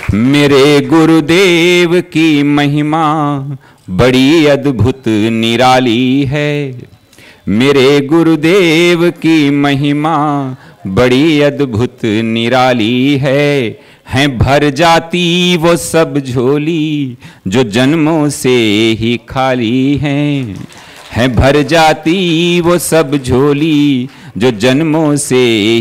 मेरे गुरुदेव की महिमा बड़ी अद्भुत निराली है। मेरे गुरुदेव की महिमा बड़ी अद्भुत निराली है भर जाती वो सब झोली जो जन्मों से ही खाली है भर जाती वो सब झोली जो जन्मों से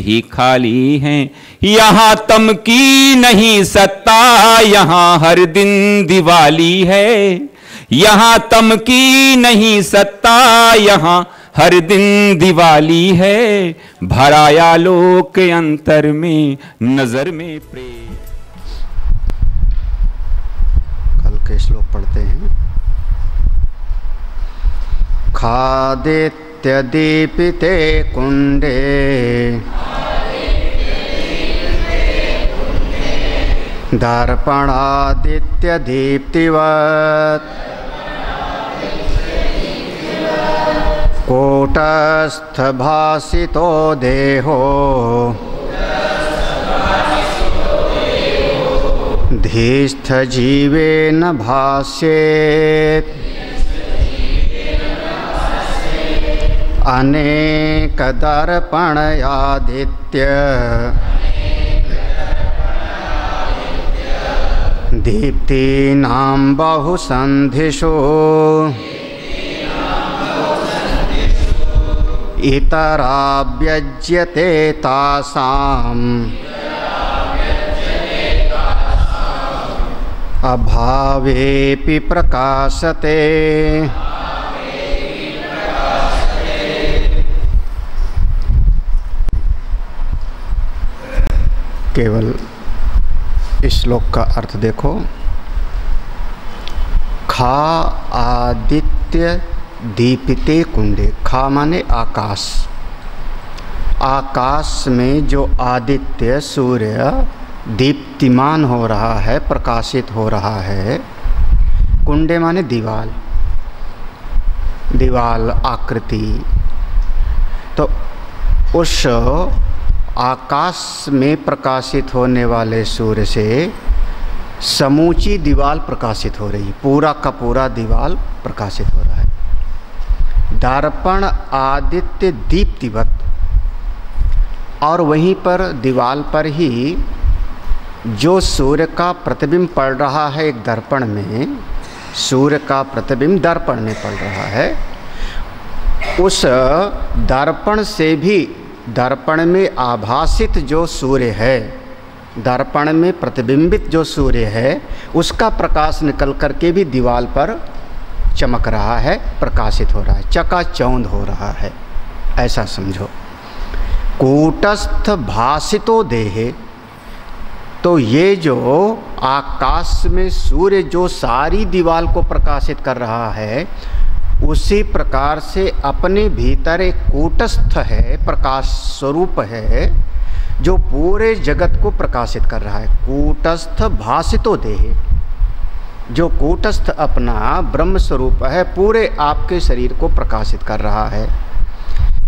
ही खाली हैं। यहाँ तम की नहीं सत्ता, यहाँ हर दिन दिवाली है। यहाँ तम की नहीं सत्ता, यहाँ हर दिन दिवाली है। भराया लोक अंतर में नजर में प्रेम। कल के श्लोक पढ़ते हैं। खादित्य दीपिते कुंडे दर्पणादित्य दीप्तिवत् कूटस्थ भासितो देहो धीस्थ जीवेन भास्येत् अनेक दर्पणयादित्य दीप्तीनां बहुसन्धिषु इतराभ्यज्यते तासाम् अभावेपि प्रकाशते। केवल इस श्लोक का अर्थ देखो। खा आदित्य दीपिते कुंडे। खा माने आकाश। आकाश में जो आदित्य सूर्य दीप्तिमान हो रहा है, प्रकाशित हो रहा है। कुंडे माने दीवाल, दीवाल आकृति। तो उस आकाश में प्रकाशित होने वाले सूर्य से समूची दीवाल प्रकाशित हो रही, पूरा का पूरा दीवाल प्रकाशित हो रहा है। दर्पण आदित्य दीप्तिवत। और वहीं पर दीवाल पर ही जो सूर्य का प्रतिबिंब पड़ रहा है एक दर्पण में, सूर्य का प्रतिबिंब दर्पण में पड़ रहा है। उस दर्पण से भी, दर्पण में आभासित जो सूर्य है, दर्पण में प्रतिबिंबित जो सूर्य है, उसका प्रकाश निकल करके भी दीवाल पर चमक रहा है, प्रकाशित हो रहा है, चकाचौंध हो रहा है, ऐसा समझो। कूटस्थ भासितो देहे। तो ये जो आकाश में सूर्य जो सारी दीवाल को प्रकाशित कर रहा है, उसी प्रकार से अपने भीतर एक कूटस्थ है, प्रकाश स्वरूप है, जो पूरे जगत को प्रकाशित कर रहा है। कूटस्थ भासितो देहे। जो कूटस्थ अपना ब्रह्म स्वरूप है, पूरे आपके शरीर को प्रकाशित कर रहा है।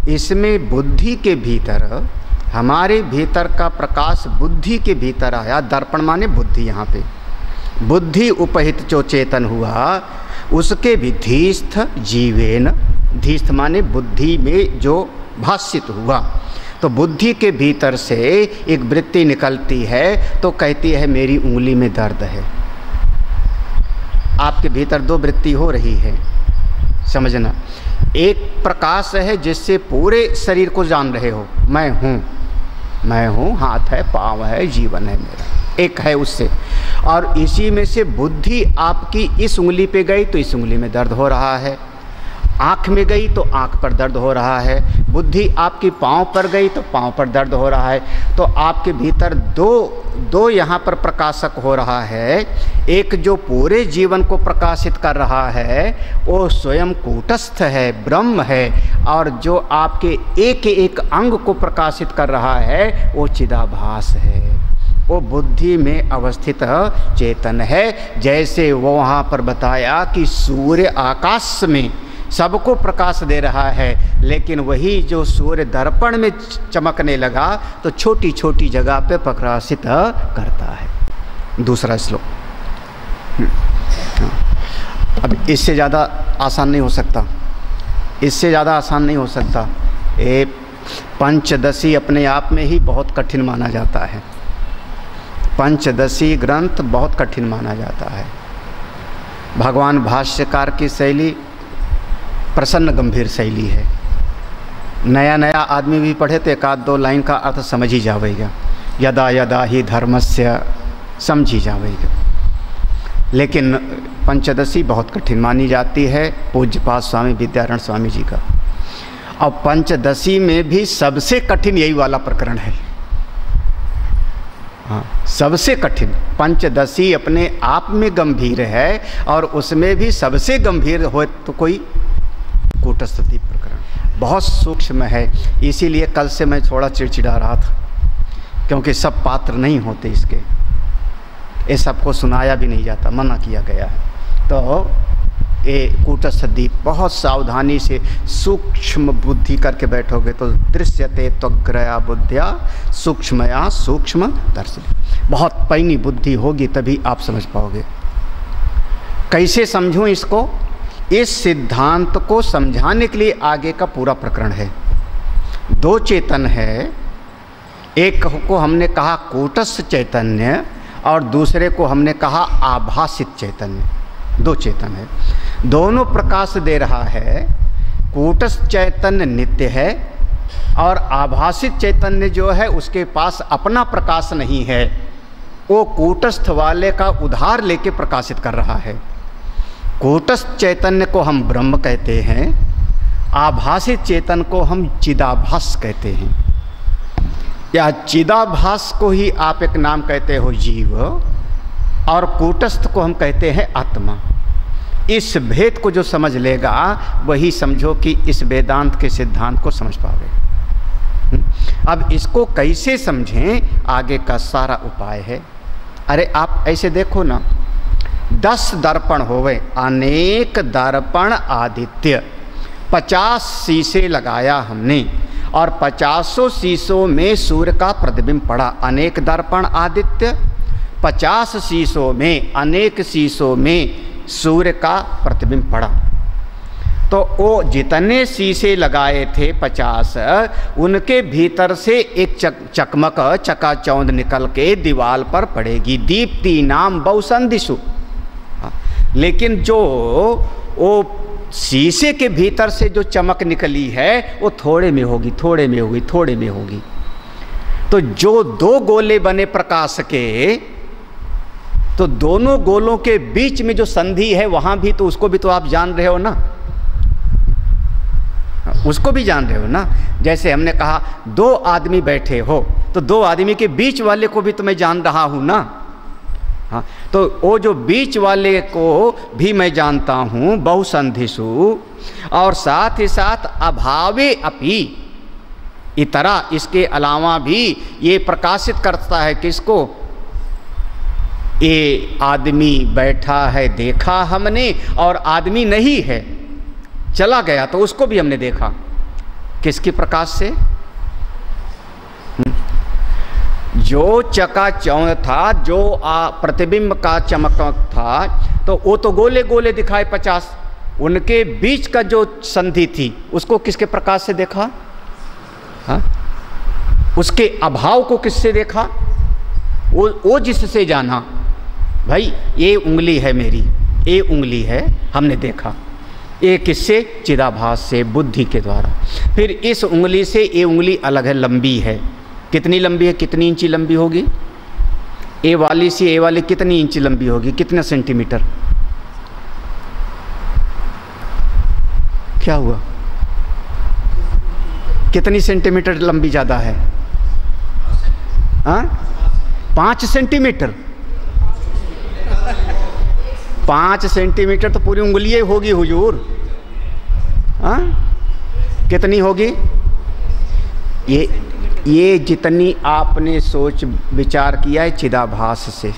इसमें बुद्धि के भीतर, हमारे भीतर का प्रकाश बुद्धि के भीतर आया। दर्पण माने बुद्धि। यहाँ पे बुद्धि उपहित जो चेतन हुआ, उसके भी धीस्थ जीवेन। धीस्थ माने बुद्धि में जो भासित हुआ। तो बुद्धि के भीतर से एक वृत्ति निकलती है तो कहती है मेरी उंगली में दर्द है। आपके भीतर दो वृत्ति हो रही है, समझना। एक प्रकाश है जिससे पूरे शरीर को जान रहे हो, मैं हूँ, मैं हूँ, हाथ है, पाँव है, जीवन है मेरा, एक है उससे। और इसी में से बुद्धि आपकी इस उंगली पे गई तो इस उंगली में दर्द हो रहा है, आँख में गई तो आँख पर दर्द हो रहा है, बुद्धि आपकी पाँव पर गई तो पाँव पर दर्द हो रहा है। तो आपके भीतर दो यहाँ पर प्रकाशक हो रहा है। एक जो पूरे जीवन को प्रकाशित कर रहा है वो स्वयं कूटस्थ है, ब्रह्म है। और जो आपके एक एक अंग को प्रकाशित कर रहा है वो चिदाभास है, वो बुद्धि में अवस्थित चेतन है। जैसे वो वहाँ पर बताया कि सूर्य आकाश में सबको प्रकाश दे रहा है, लेकिन वही जो सूर्य दर्पण में चमकने लगा तो छोटी छोटी जगह पे प्रकाशित करता है। दूसरा श्लोक। अब इससे ज़्यादा आसान नहीं हो सकता, इससे ज़्यादा आसान नहीं हो सकता। ये पंचदशी अपने आप में ही बहुत कठिन माना जाता है। पंचदशी ग्रंथ बहुत कठिन माना जाता है। भगवान भाष्यकार की शैली प्रसन्न गंभीर शैली है। नया नया आदमी भी पढ़े तो एक आध दो लाइन का अर्थ समझ ही जावेगा, यदा यदा ही धर्मस्य समझ ही जावेगा। लेकिन पंचदशी बहुत कठिन मानी जाती है पूज्यपाद स्वामी विद्यारण स्वामी जी का। और पंचदशी में भी सबसे कठिन यही वाला प्रकरण है। हाँ, सबसे कठिन पंचदशी अपने आप में गंभीर है, और उसमें भी सबसे गंभीर हो तो कोई कूटस्थ प्रकरण बहुत सूक्ष्म है। इसीलिए कल से मैं थोड़ा चिड़चिड़ा रहा था, क्योंकि सब पात्र नहीं होते इसके, ये सबको सुनाया भी नहीं जाता, मना किया गया है। तो ये कूटस्थ दीप बहुत सावधानी से सूक्ष्म बुद्धि करके बैठोगे तो दृश्यते त्वग्रया बुद्धिया सूक्ष्मया सूक्ष्म दर्शन, बहुत पैनी बुद्धि होगी तभी आप समझ पाओगे। कैसे समझूं इसको? इस सिद्धांत को समझाने के लिए आगे का पूरा प्रकरण है। दो चेतन है, एक को हमने कहा कूटस्थ चैतन्य और दूसरे को हमने कहा आभासित चैतन्य। दो चेतन है, दोनों प्रकाश दे रहा है। कूटस्थ चैतन्य नित्य है और आभासित चैतन्य जो है उसके पास अपना प्रकाश नहीं है, वो कूटस्थ वाले का उधार लेके प्रकाशित कर रहा है। कूटस्थ चैतन्य को हम ब्रह्म कहते हैं, आभासित चेतन को हम चिदाभास कहते हैं, या चिदाभास को ही आप एक नाम कहते हो जीव, और कूटस्थ को हम कहते हैं आत्मा। इस भेद को जो समझ लेगा वही समझो कि इस वेदांत के सिद्धांत को समझ पावे। अब इसको कैसे समझें, आगे का सारा उपाय है। अरे आप ऐसे देखो ना, 10 दर्पण होवे, अनेक दर्पण आदित्य, 50 शीशे लगाया हमने और 50 शीशों में सूर्य का प्रतिबिंब पड़ा। अनेक दर्पण आदित्य, 50 शीशों में, अनेक शीशों में सूर्य का प्रतिबिंब पड़ा। तो वो जितने शीशे लगाए थे 50, उनके भीतर से एक चकमक चकाचौंध निकल के दीवार पर पड़ेगी। दीप्ति नाम बहुसंधिषु। लेकिन जो वो शीशे के भीतर से जो चमक निकली है वो थोड़े में होगी, थोड़े में होगी, थोड़े में होगी। तो जो दो गोले बने प्रकाश के, तो दोनों गोलों के बीच में जो संधि है वहां भी तो उसको भी तो आप जान रहे हो ना, उसको भी जान रहे हो ना। जैसे हमने कहा 2 आदमी बैठे हो तो 2 आदमी के बीच वाले को भी तो मैं जान रहा हूं ना। हाँ, तो वो जो बीच वाले को भी मैं जानता हूँ बहुसंधिषु, और साथ ही साथ अभावे अपि इतरा, इसके अलावा भी ये प्रकाशित करता है किसको? ये आदमी बैठा है देखा हमने, और आदमी नहीं है चला गया तो उसको भी हमने देखा। किसके प्रकाश से? जो चकाचौंध था, जो प्रतिबिंब का चमक था, तो वो तो गोले गोले दिखाए 50, उनके बीच का जो संधि थी उसको किसके प्रकाश से देखा? हाँ? उसके अभाव को किससे देखा? वो जिससे जाना भाई ये उंगली है मेरी, ये उंगली है, हमने देखा। ये किससे? चिदाभास से, बुद्धि के द्वारा। फिर इस उंगली से ये उंगली अलग है, लंबी है। कितनी लंबी है? कितनी इंची लंबी होगी? ए वाली से ए वाली कितनी इंची लंबी होगी? कितने सेंटीमीटर? क्या हुआ? कितनी सेंटीमीटर लंबी ज़्यादा है? हाँ, 5 सेंटीमीटर। 5 सेंटीमीटर तो पूरी उंगली होगी हुजूर। हाँ, कितनी होगी? ये जितनी आपने सोच विचार किया है चिदाभास से,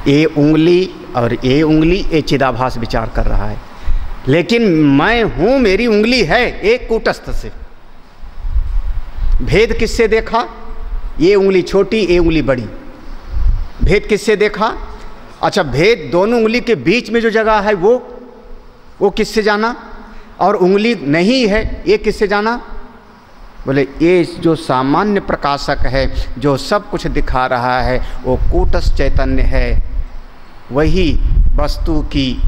ये उंगली और ये उंगली, ये चिदाभास विचार कर रहा है। लेकिन मैं हूँ, मेरी उंगली है, एक कूटस्थ से। भेद किससे देखा? ये उंगली छोटी, ये उंगली बड़ी। भेद किससे देखा? अच्छा, भेद दोनों उंगली के बीच में जो जगह है वो किससे जाना? और उंगली नहीं है ये किससे जाना? बोले ये जो सामान्य प्रकाशक है जो सब कुछ दिखा रहा है वो कूटस्थ चैतन्य है। वही वस्तु की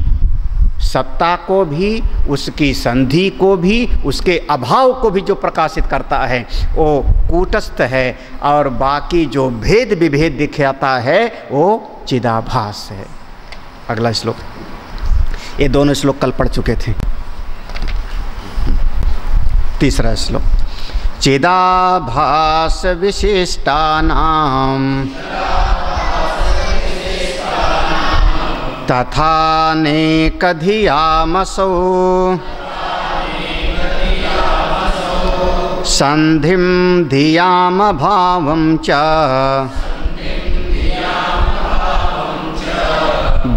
सत्ता को भी, उसकी संधि को भी, उसके अभाव को भी जो प्रकाशित करता है वो कूटस्थ है, और बाकी जो भेद विभेद दिखाता है वो चिदाभास है। अगला श्लोक, ये दोनों श्लोक कल पढ़ चुके थे। तीसरा श्लोक, चिदाभास विशिष्टानां तथानेक धियामसौ संधिं धियाम भावं च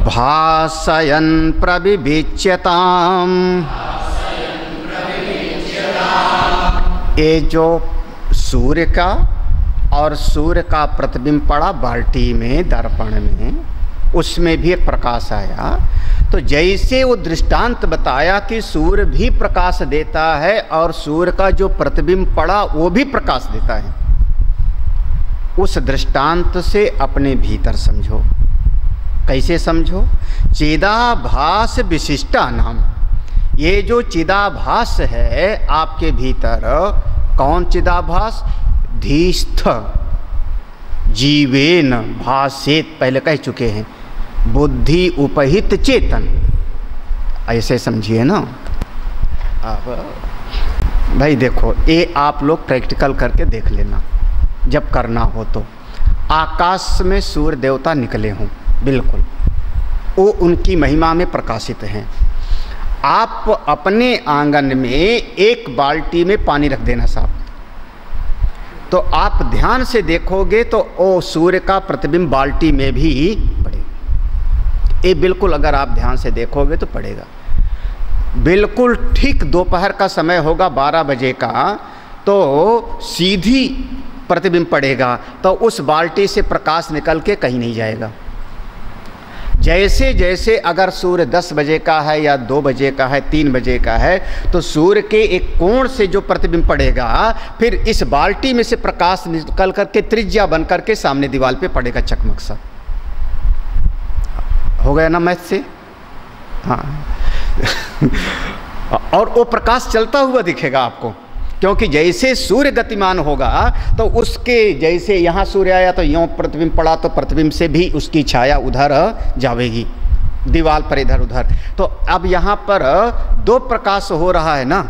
भासयन् प्रविविच्यताम्। ये जो सूर्य का और सूर्य का प्रतिबिंब पड़ा बाल्टी में, दर्पण में, उसमें भी एक प्रकाश आया। तो जैसे वो दृष्टांत बताया कि सूर्य भी प्रकाश देता है और सूर्य का जो प्रतिबिंब पड़ा वो भी प्रकाश देता है, उस दृष्टांत से अपने भीतर समझो। कैसे समझो? चिदाभास विशिष्टा नाम, ये जो चिदाभास है आपके भीतर, कौन चिदाभास? धीस्थ जीवेन भासेत, पहले कह चुके हैं, बुद्धि उपहित चेतन, ऐसे समझिए ना। अब भाई देखो, ये आप लोग प्रैक्टिकल करके देख लेना जब करना हो तो। आकाश में सूर्य देवता निकले हों, बिल्कुल वो उनकी महिमा में प्रकाशित हैं। आप अपने आंगन में एक बाल्टी में पानी रख देना साहब, तो आप ध्यान से देखोगे तो वो सूर्य का प्रतिबिंब बाल्टी में भी पड़ेगा। ये बिल्कुल अगर आप ध्यान से देखोगे तो पड़ेगा। बिल्कुल ठीक दोपहर का समय होगा 12 बजे का, तो सीधी प्रतिबिंब पड़ेगा, तो उस बाल्टी से प्रकाश निकल के कहीं नहीं जाएगा। जैसे जैसे अगर सूर्य 10 बजे का है या 2 बजे का है, 3 बजे का है, तो सूर्य के एक कोण से जो प्रतिबिंब पड़ेगा, फिर इस बाल्टी में से प्रकाश निकल करके त्रिज्या बन करके सामने दीवार पे पड़ेगा, चकमक सा। हो गया ना मैथ से? हाँ। और वो प्रकाश चलता हुआ दिखेगा आपको, क्योंकि जैसे सूर्य गतिमान होगा तो उसके, जैसे यहाँ सूर्य आया तो यों प्रतिबिंब पड़ा, तो प्रतिबिंब से भी उसकी छाया उधर जाएगी, दीवार पर इधर उधर। तो अब यहाँ पर 2 प्रकाश हो रहा है ना,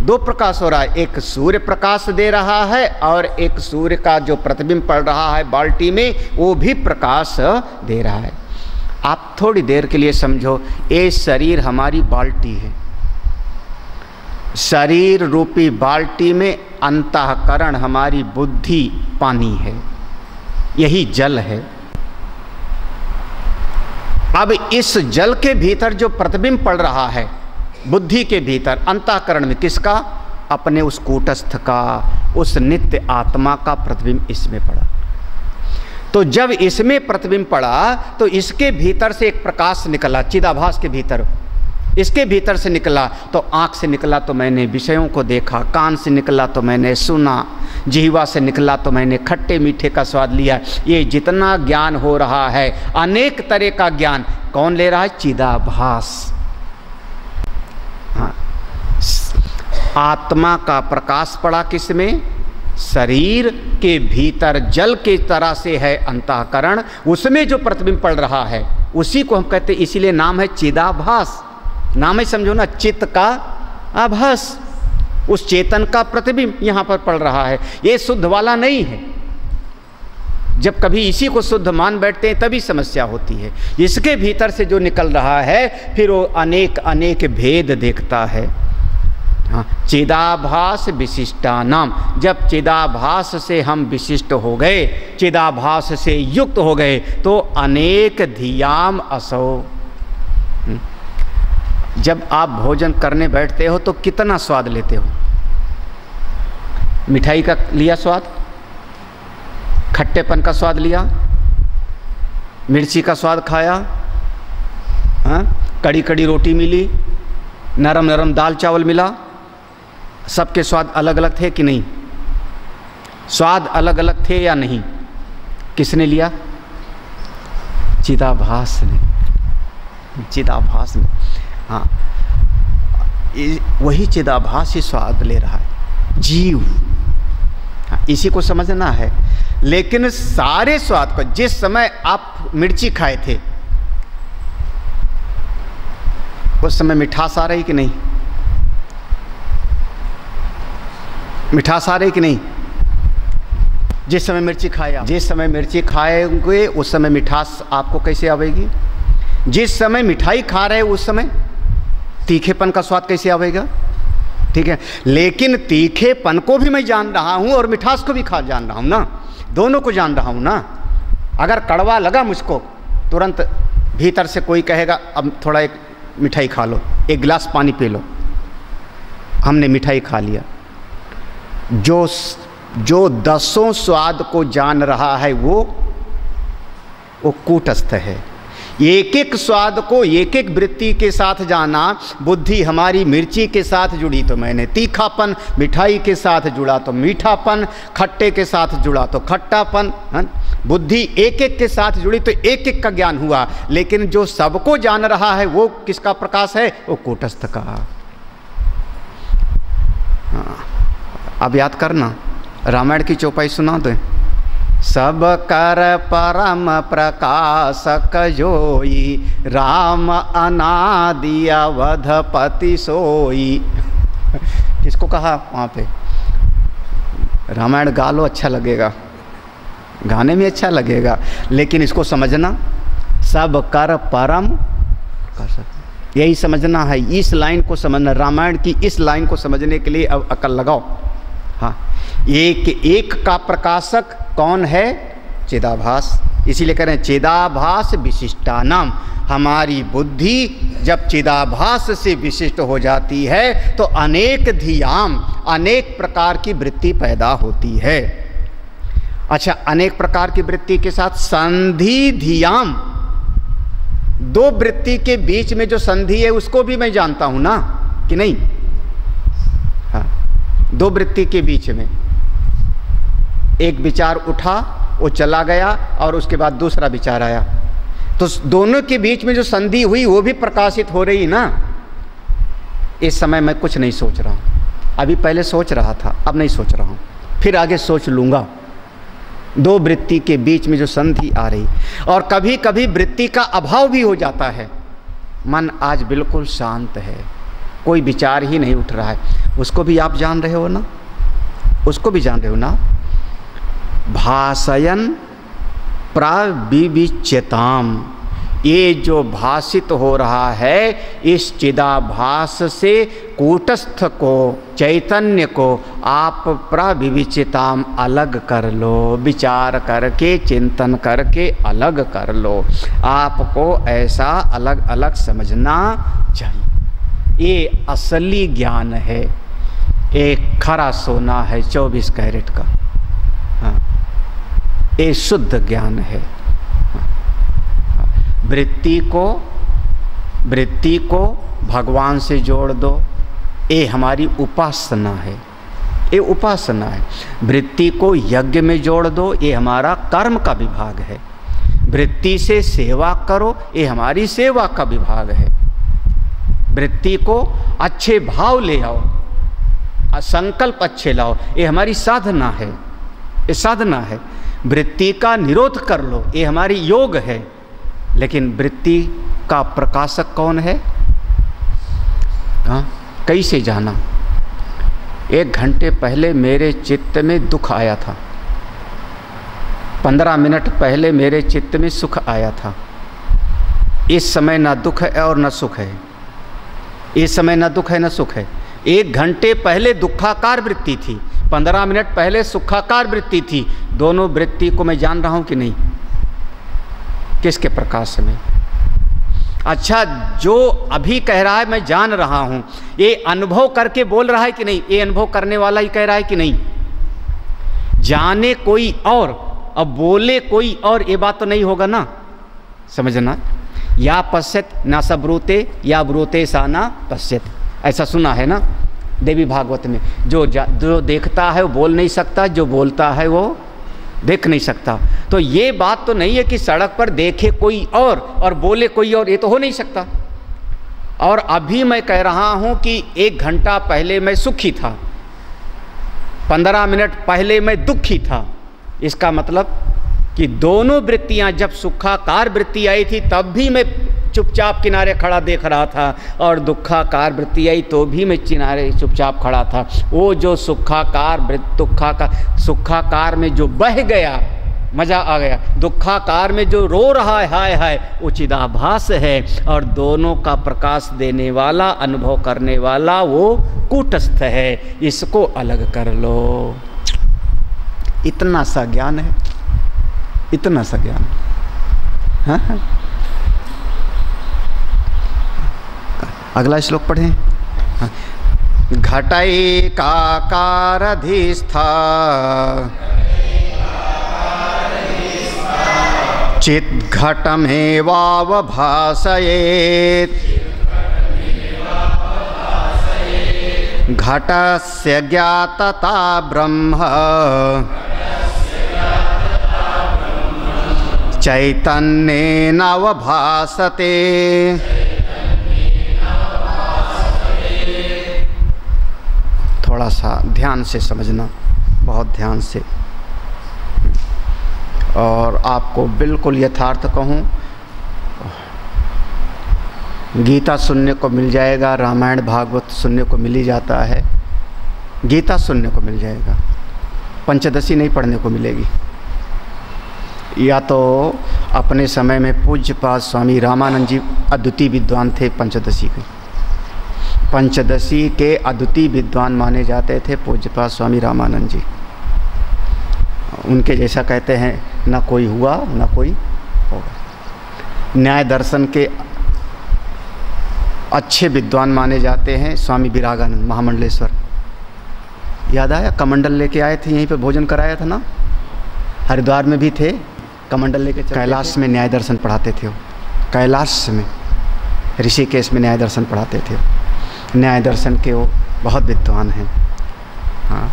2 प्रकाश हो रहा है। एक सूर्य प्रकाश दे रहा है और एक सूर्य का जो प्रतिबिंब पड़ रहा है बाल्टी में वो भी प्रकाश दे रहा है। आप थोड़ी देर के लिए समझो, ये शरीर हमारी बाल्टी है। शरीर रूपी बाल्टी में अंतःकरण हमारी बुद्धि पानी है, यही जल है। अब इस जल के भीतर जो प्रतिबिंब पड़ रहा है बुद्धि के भीतर, अंतःकरण में, किसका? अपने उस कूटस्थ का, उस नित्य आत्मा का प्रतिबिंब इसमें पड़ा। तो जब इसमें प्रतिबिंब पड़ा तो इसके भीतर से एक प्रकाश निकला, चिदाभास के भीतर, इसके भीतर से निकला। तो आँख से निकला तो मैंने विषयों को देखा, कान से निकला तो मैंने सुना, जिह्वा से निकला तो मैंने खट्टे मीठे का स्वाद लिया। ये जितना ज्ञान हो रहा है, अनेक तरह का ज्ञान, कौन ले रहा है? चिदाभास। हाँ, आत्मा का प्रकाश पड़ा किसमें? शरीर के भीतर जल के तरह से है अंतःकरण, उसमें जो प्रतिबिंब पड़ रहा है उसी को हम कहते हैं, इसीलिए नाम है चिदाभास। नाम ही समझो ना, चित्त का आभास, उस चेतन का प्रतिबिंब यहाँ पर पड़ रहा है। ये शुद्ध वाला नहीं है। जब कभी इसी को शुद्ध मान बैठते हैं तभी समस्या होती है। इसके भीतर से जो निकल रहा है फिर वो अनेक अनेक भेद देखता है। हाँ, चिदाभास विशिष्टा नाम, जब चिदाभास से हम विशिष्ट हो गए, चिदाभास से युक्त हो गए, तो अनेक धियाम असौ। जब आप भोजन करने बैठते हो तो कितना स्वाद लेते हो? मिठाई का लिया स्वाद, खट्टेपन का स्वाद लिया, मिर्ची का स्वाद खाया, हाँ, कड़ी कड़ी रोटी मिली, नरम नरम दाल चावल मिला, सबके स्वाद अलग अलग थे कि नहीं? स्वाद अलग अलग थे या नहीं? किसने लिया? चिदाभास ने, चिदाभास ने। हाँ, वही चिदाभास ही स्वाद ले रहा है, जीव। हाँ, इसी को समझना है। लेकिन सारे स्वाद को, जिस समय आप मिर्ची खाए थे उस समय मिठास आ रही कि नहीं? मिठास आ रही कि नहीं? जिस समय मिर्ची खाया, जिस समय मिर्ची खाएंगे उस समय मिठास आपको कैसे आवेगी? जिस समय मिठाई खा रहे उस समय तीखेपन का स्वाद कैसे आवेगा? ठीक है, लेकिन तीखेपन को भी मैं जान रहा हूं और मिठास को भी जान रहा हूं ना, दोनों को जान रहा हूं ना। अगर कड़वा लगा मुझको, तुरंत भीतर से कोई कहेगा अब थोड़ा एक मिठाई खा लो, एक गिलास पानी पी लो। हमने मिठाई खा लिया। जो दसों स्वाद को जान रहा है वो कूटस्थ है। एक एक स्वाद को एक एक वृत्ति के साथ जाना। बुद्धि हमारी मिर्ची के साथ जुड़ी तो मैंने तीखापन, मिठाई के साथ जुड़ा तो मीठापन, खट्टे के साथ जुड़ा तो खट्टापन। बुद्धि एक एक के साथ जुड़ी तो एक एक का ज्ञान हुआ। लेकिन जो सबको जान रहा है वो किसका प्रकाश है? वो कूटस्थ का। हाँ, अब याद करना, रामायण की चौपाई सुना दे। सब कर परम प्रकाशक जोई, राम अनादि अवधपति सोई। किसको कहा वहाँ पे? रामायण गा लो, अच्छा लगेगा, गाने में अच्छा लगेगा, लेकिन इसको समझना, सब कर परम प्रकाशक, यही समझना है। इस लाइन को समझना, रामायण की इस लाइन को समझने के लिए अब अकल लगाओ। हाँ, एक एक का प्रकाशक कौन है? चिदाभास। इसीलिए कह रहे हैं चिदाभास विशिष्टानाम। हमारी बुद्धि जब चिदाभास से विशिष्ट हो जाती है तो अनेक धियाम, अनेक प्रकार की वृत्ति पैदा होती है। अच्छा, अनेक प्रकार की वृत्ति के साथ संधि धियाम, दो वृत्ति के बीच में जो संधि है उसको भी मैं जानता हूं ना, कि नहीं? हाँ, दो वृत्ति के बीच में एक विचार उठा, वो चला गया, और उसके बाद दूसरा विचार आया, तो दोनों के बीच में जो संधि हुई वो भी प्रकाशित हो रही ना। इस समय मैं कुछ नहीं सोच रहा हूँ, अभी पहले सोच रहा था, अब नहीं सोच रहा हूँ, फिर आगे सोच लूँगा। दो वृत्ति के बीच में जो संधि आ रही, और कभी कभी वृत्ति का अभाव भी हो जाता है। मन आज बिल्कुल शांत है, कोई विचार ही नहीं उठ रहा है, उसको भी आप जान रहे हो ना? उसको भी जान रहे हो ना? भाषयन प्रविविच्यताम, ये जो भाषित हो रहा है, इस चिदाभास से कूटस्थ को, चैतन्य को आप प्रविविच्यताम अलग कर लो, विचार करके, चिंतन करके अलग कर लो। आपको ऐसा अलग अलग समझना चाहिए। ये असली ज्ञान है, एक खरा सोना है 24 कैरेट का। हाँ, ये शुद्ध ज्ञान है। वृत्ति को भगवान से जोड़ दो, ये हमारी उपासना है, ये उपासना है। वृत्ति को यज्ञ में जोड़ दो, ये हमारा कर्म का विभाग है। वृत्ति से सेवा करो, ये हमारी सेवा का विभाग है। वृत्ति को अच्छे भाव ले आओ, संकल्प अच्छे लाओ, ये हमारी साधना है, ये साधना है। वृत्ति का निरोध कर लो, ये हमारी योग है। लेकिन वृत्ति का प्रकाशक कौन है? हाँ, कैसे जाना? 1 घंटे पहले मेरे चित्त में दुख आया था, 15 मिनट पहले मेरे चित्त में सुख आया था। इस समय ना दुख है और ना सुख है, इस समय ना दुख है ना सुख है। 1 घंटे पहले दुखाकार वृत्ति थी, 15 मिनट पहले सुखाकार वृत्ति थी। दोनों वृत्ति को मैं जान रहा हूं कि नहीं? किसके प्रकाश में? अच्छा, जो अभी कह रहा है मैं जान रहा हूं, ये अनुभव करके बोल रहा है कि नहीं? ये अनुभव करने वाला ही कह रहा है कि नहीं? जाने कोई और अब बोले कोई और, ये बात तो नहीं होगा ना। समझना, या पश्यत ना सबरूते या ब्रूते सा ना पश्यत, ऐसा सुना है ना देवी भागवत में। जो देखता है वो बोल नहीं सकता, जो बोलता है वो देख नहीं सकता। तो ये बात तो नहीं है कि सड़क पर देखे कोई और बोले कोई और, ये तो हो नहीं सकता। और अभी मैं कह रहा हूँ कि 1 घंटा पहले मैं सुखी था, 15 मिनट पहले मैं दुखी था। इसका मतलब कि दोनों वृत्तियाँ, जब सुखाकार वृत्ति आई थी तब भी मैं चुपचाप किनारे खड़ा देख रहा था, और दुखाकार वृत्ति आई तो भी मैं किनारे चुपचाप खड़ा था। वो जो सुखाकार में जो बह गया, मज़ा आ गया। दुखाकार में जो रो रहा है हाय हाय, वो चिदाभास है। और दोनों का प्रकाश देने वाला, अनुभव करने वाला वो कूटस्थ है। इसको अलग कर लो। इतना सा ज्ञान है, इतना सा ज्ञान। हाँ? अगला श्लोक पढ़ें। हाँ। घटैकाकारधिस्था चिद्घटमेवावभासयेत् घटस्य ज्ञातता ब्रह्म चैतन्येन अवभासते। थोड़ा सा ध्यान से समझना, बहुत ध्यान से। और आपको बिल्कुल यथार्थ कहूँ, गीता सुनने को मिल जाएगा, रामायण भागवत सुनने को मिल ही जाता है, गीता सुनने को मिल जाएगा, पंचदशी नहीं पढ़ने को मिलेगी। या तो अपने समय में पूज्यपाद स्वामी रामानंद जी अद्वितीय विद्वान थे, पंचदशी के अद्वितीय विद्वान माने जाते थे पूज्यपाद स्वामी रामानंद जी। उनके जैसा कहते हैं ना कोई हुआ ना कोई होगा। न्याय दर्शन के अच्छे विद्वान माने जाते हैं स्वामी विरागानंद महामंडलेश्वर। याद आया, कमंडल लेके आए थे, यहीं पे भोजन कराया था ना, हरिद्वार में भी थे, कमंडल लेके कैलाश में न्याय दर्शन पढ़ाते थे वो, कैलाश में, ऋषिकेश में न्याय दर्शन पढ़ाते थे। न्याय दर्शन के वो बहुत विद्वान हैं। हाँ,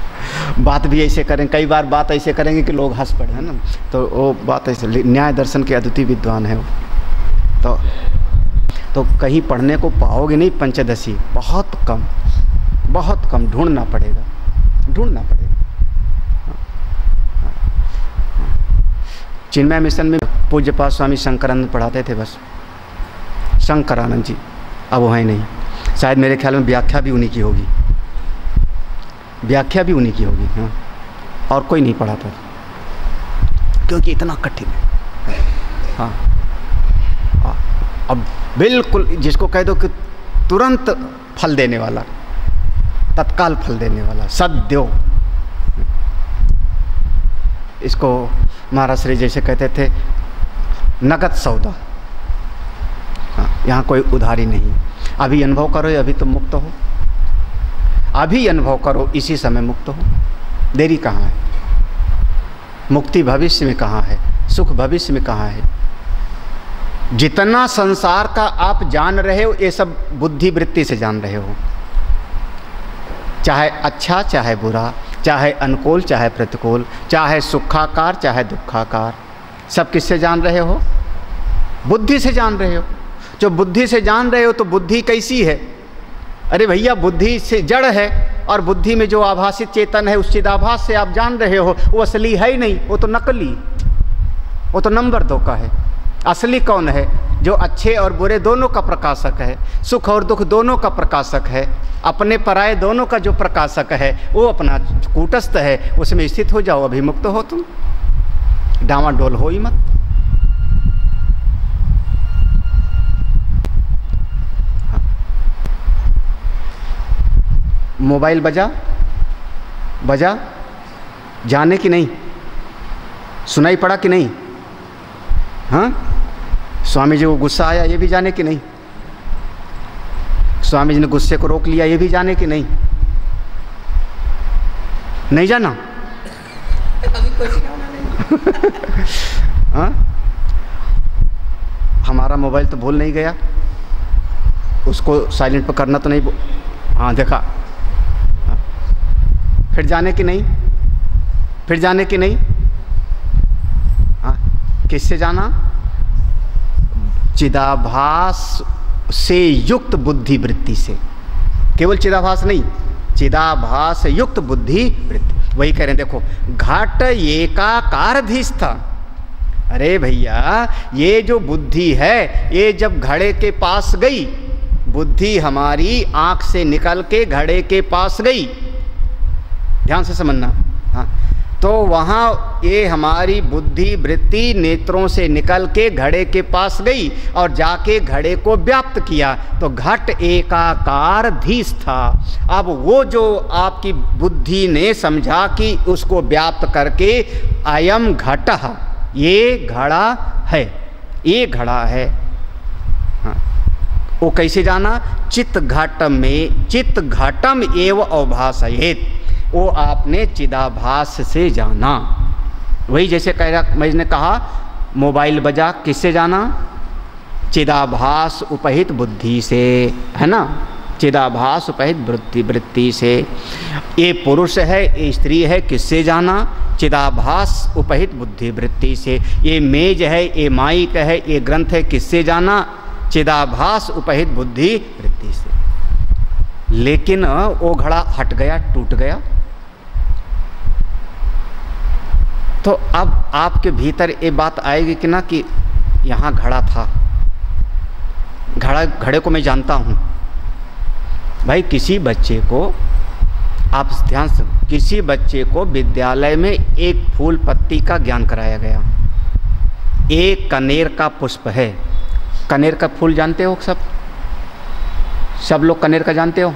बात भी ऐसे करें, कई बार बात ऐसे करेंगे कि लोग हंस पड़े, है ना, तो वो बात ऐसे, न्याय दर्शन के अद्वितीय विद्वान है वो। तो कहीं पढ़ने को पाओगे नहीं पंचदशी, बहुत कम ढूंढना पड़ेगा। चिन्मय मिशन में पूज्यपाद स्वामी शंकरानंद पढ़ाते थे, बस शंकरानंद जी, अब वो है नहीं। शायद मेरे ख्याल में व्याख्या भी उन्हीं की होगी, हाँ, और कोई नहीं पढ़ाता क्योंकि इतना कठिन है। हाँ, अब बिल्कुल जिसको कह दो कि तुरंत फल देने वाला, तत्काल फल देने वाला, सद्यो, इसको महाराज श्री जैसे कहते थे नगद सौदा। हाँ, यहाँ कोई उधारी नहीं। अभी अनुभव करो, अभी तुम मुक्त हो, अभी अनुभव करो, इसी समय मुक्त हो। देरी कहाँ है? मुक्ति भविष्य में कहाँ है? सुख भविष्य में कहाँ है? जितना संसार का आप जान रहे हो, ये सब बुद्धि वृत्ति से जान रहे हो, चाहे अच्छा चाहे बुरा, चाहे अनुकूल चाहे प्रतिकूल, चाहे सुखाकार चाहे दुखाकार, सब किससे जान रहे हो? बुद्धि से जान रहे हो। जो बुद्धि से जान रहे हो तो बुद्धि कैसी है? अरे भैया, बुद्धि से जड़ है, और बुद्धि में जो आभासित चेतन है उस चिदाभास से आप जान रहे हो, वो असली है ही नहीं, वो तो नकली, वो तो नंबर 2 का है। असली कौन है? जो अच्छे और बुरे दोनों का प्रकाशक है, सुख और दुख दोनों का प्रकाशक है, अपने पराये दोनों का जो प्रकाशक है, वो अपना कूटस्थ है, उसमें स्थित हो जाओ, अभी मुक्त हो तुम, डामाडोल हो ही मत। हाँ। मोबाइल बजा जाने की नहीं, सुनाई पड़ा कि नहीं? हाँ, स्वामी जी को गुस्सा आया, ये भी जाने कि नहीं? स्वामी जी ने गुस्से को रोक लिया, ये भी जाने कि नहीं? नहीं जाना? हाँ? तुम्हारा मोबाइल तो भूल नहीं गया, उसको साइलेंट पर करना तो नहीं हाँ देखा, हाँ। फिर जाने की नहीं, फिर जाने की नहीं, हाँ किससे जाना? चिदाभास से युक्त बुद्धि वृत्ति से, केवल चिदाभास नहीं, चिदाभास युक्त बुद्धि वृत्ति। वही कह रहे हैं, देखो घट एकाकारधिस्थ। अरे भैया ये जो बुद्धि है, ये जब घड़े के पास गई, बुद्धि हमारी आंख से निकल के घड़े के पास गई, ध्यान से समझना, हाँ, तो वहाँ ये हमारी बुद्धि वृत्ति नेत्रों से निकल के घड़े के पास गई और जाके घड़े को व्याप्त किया, तो घट एकाकार धीस था। अब वो जो आपकी बुद्धि ने समझा कि उसको व्याप्त करके अयम घटः, ये घड़ा है, ये घड़ा है, हाँ। वो कैसे जाना? चित्त घट में, चित्त घटम एव अवभासयेत, वो आपने चिदाभास से जाना। वही जैसे कह रहा, मैंने कहा मोबाइल बजा, किससे जाना? चिदाभास उपहित बुद्धि से, है ना, चिदाभास उपहित वृत्ति से। ये पुरुष है, ये स्त्री है, किससे जाना? चिदाभास उपहित बुद्धि वृत्ति से। ये मेज है, ये माइक है, ये ग्रंथ है, किससे जाना? चिदाभास उपहित बुद्धि वृत्ति से। लेकिन वो घड़ा हट गया, टूट गया, तो अब आपके भीतर ये बात आएगी कि ना कि यहाँ घड़ा था, घड़े को मैं जानता हूँ। भाई किसी बच्चे को, आप ध्यान से, किसी बच्चे को विद्यालय में एक फूल पत्ती का ज्ञान कराया गया, एक कनेर का पुष्प है। कनेर का फूल जानते हो सब? सब लोग कनेर का जानते हो?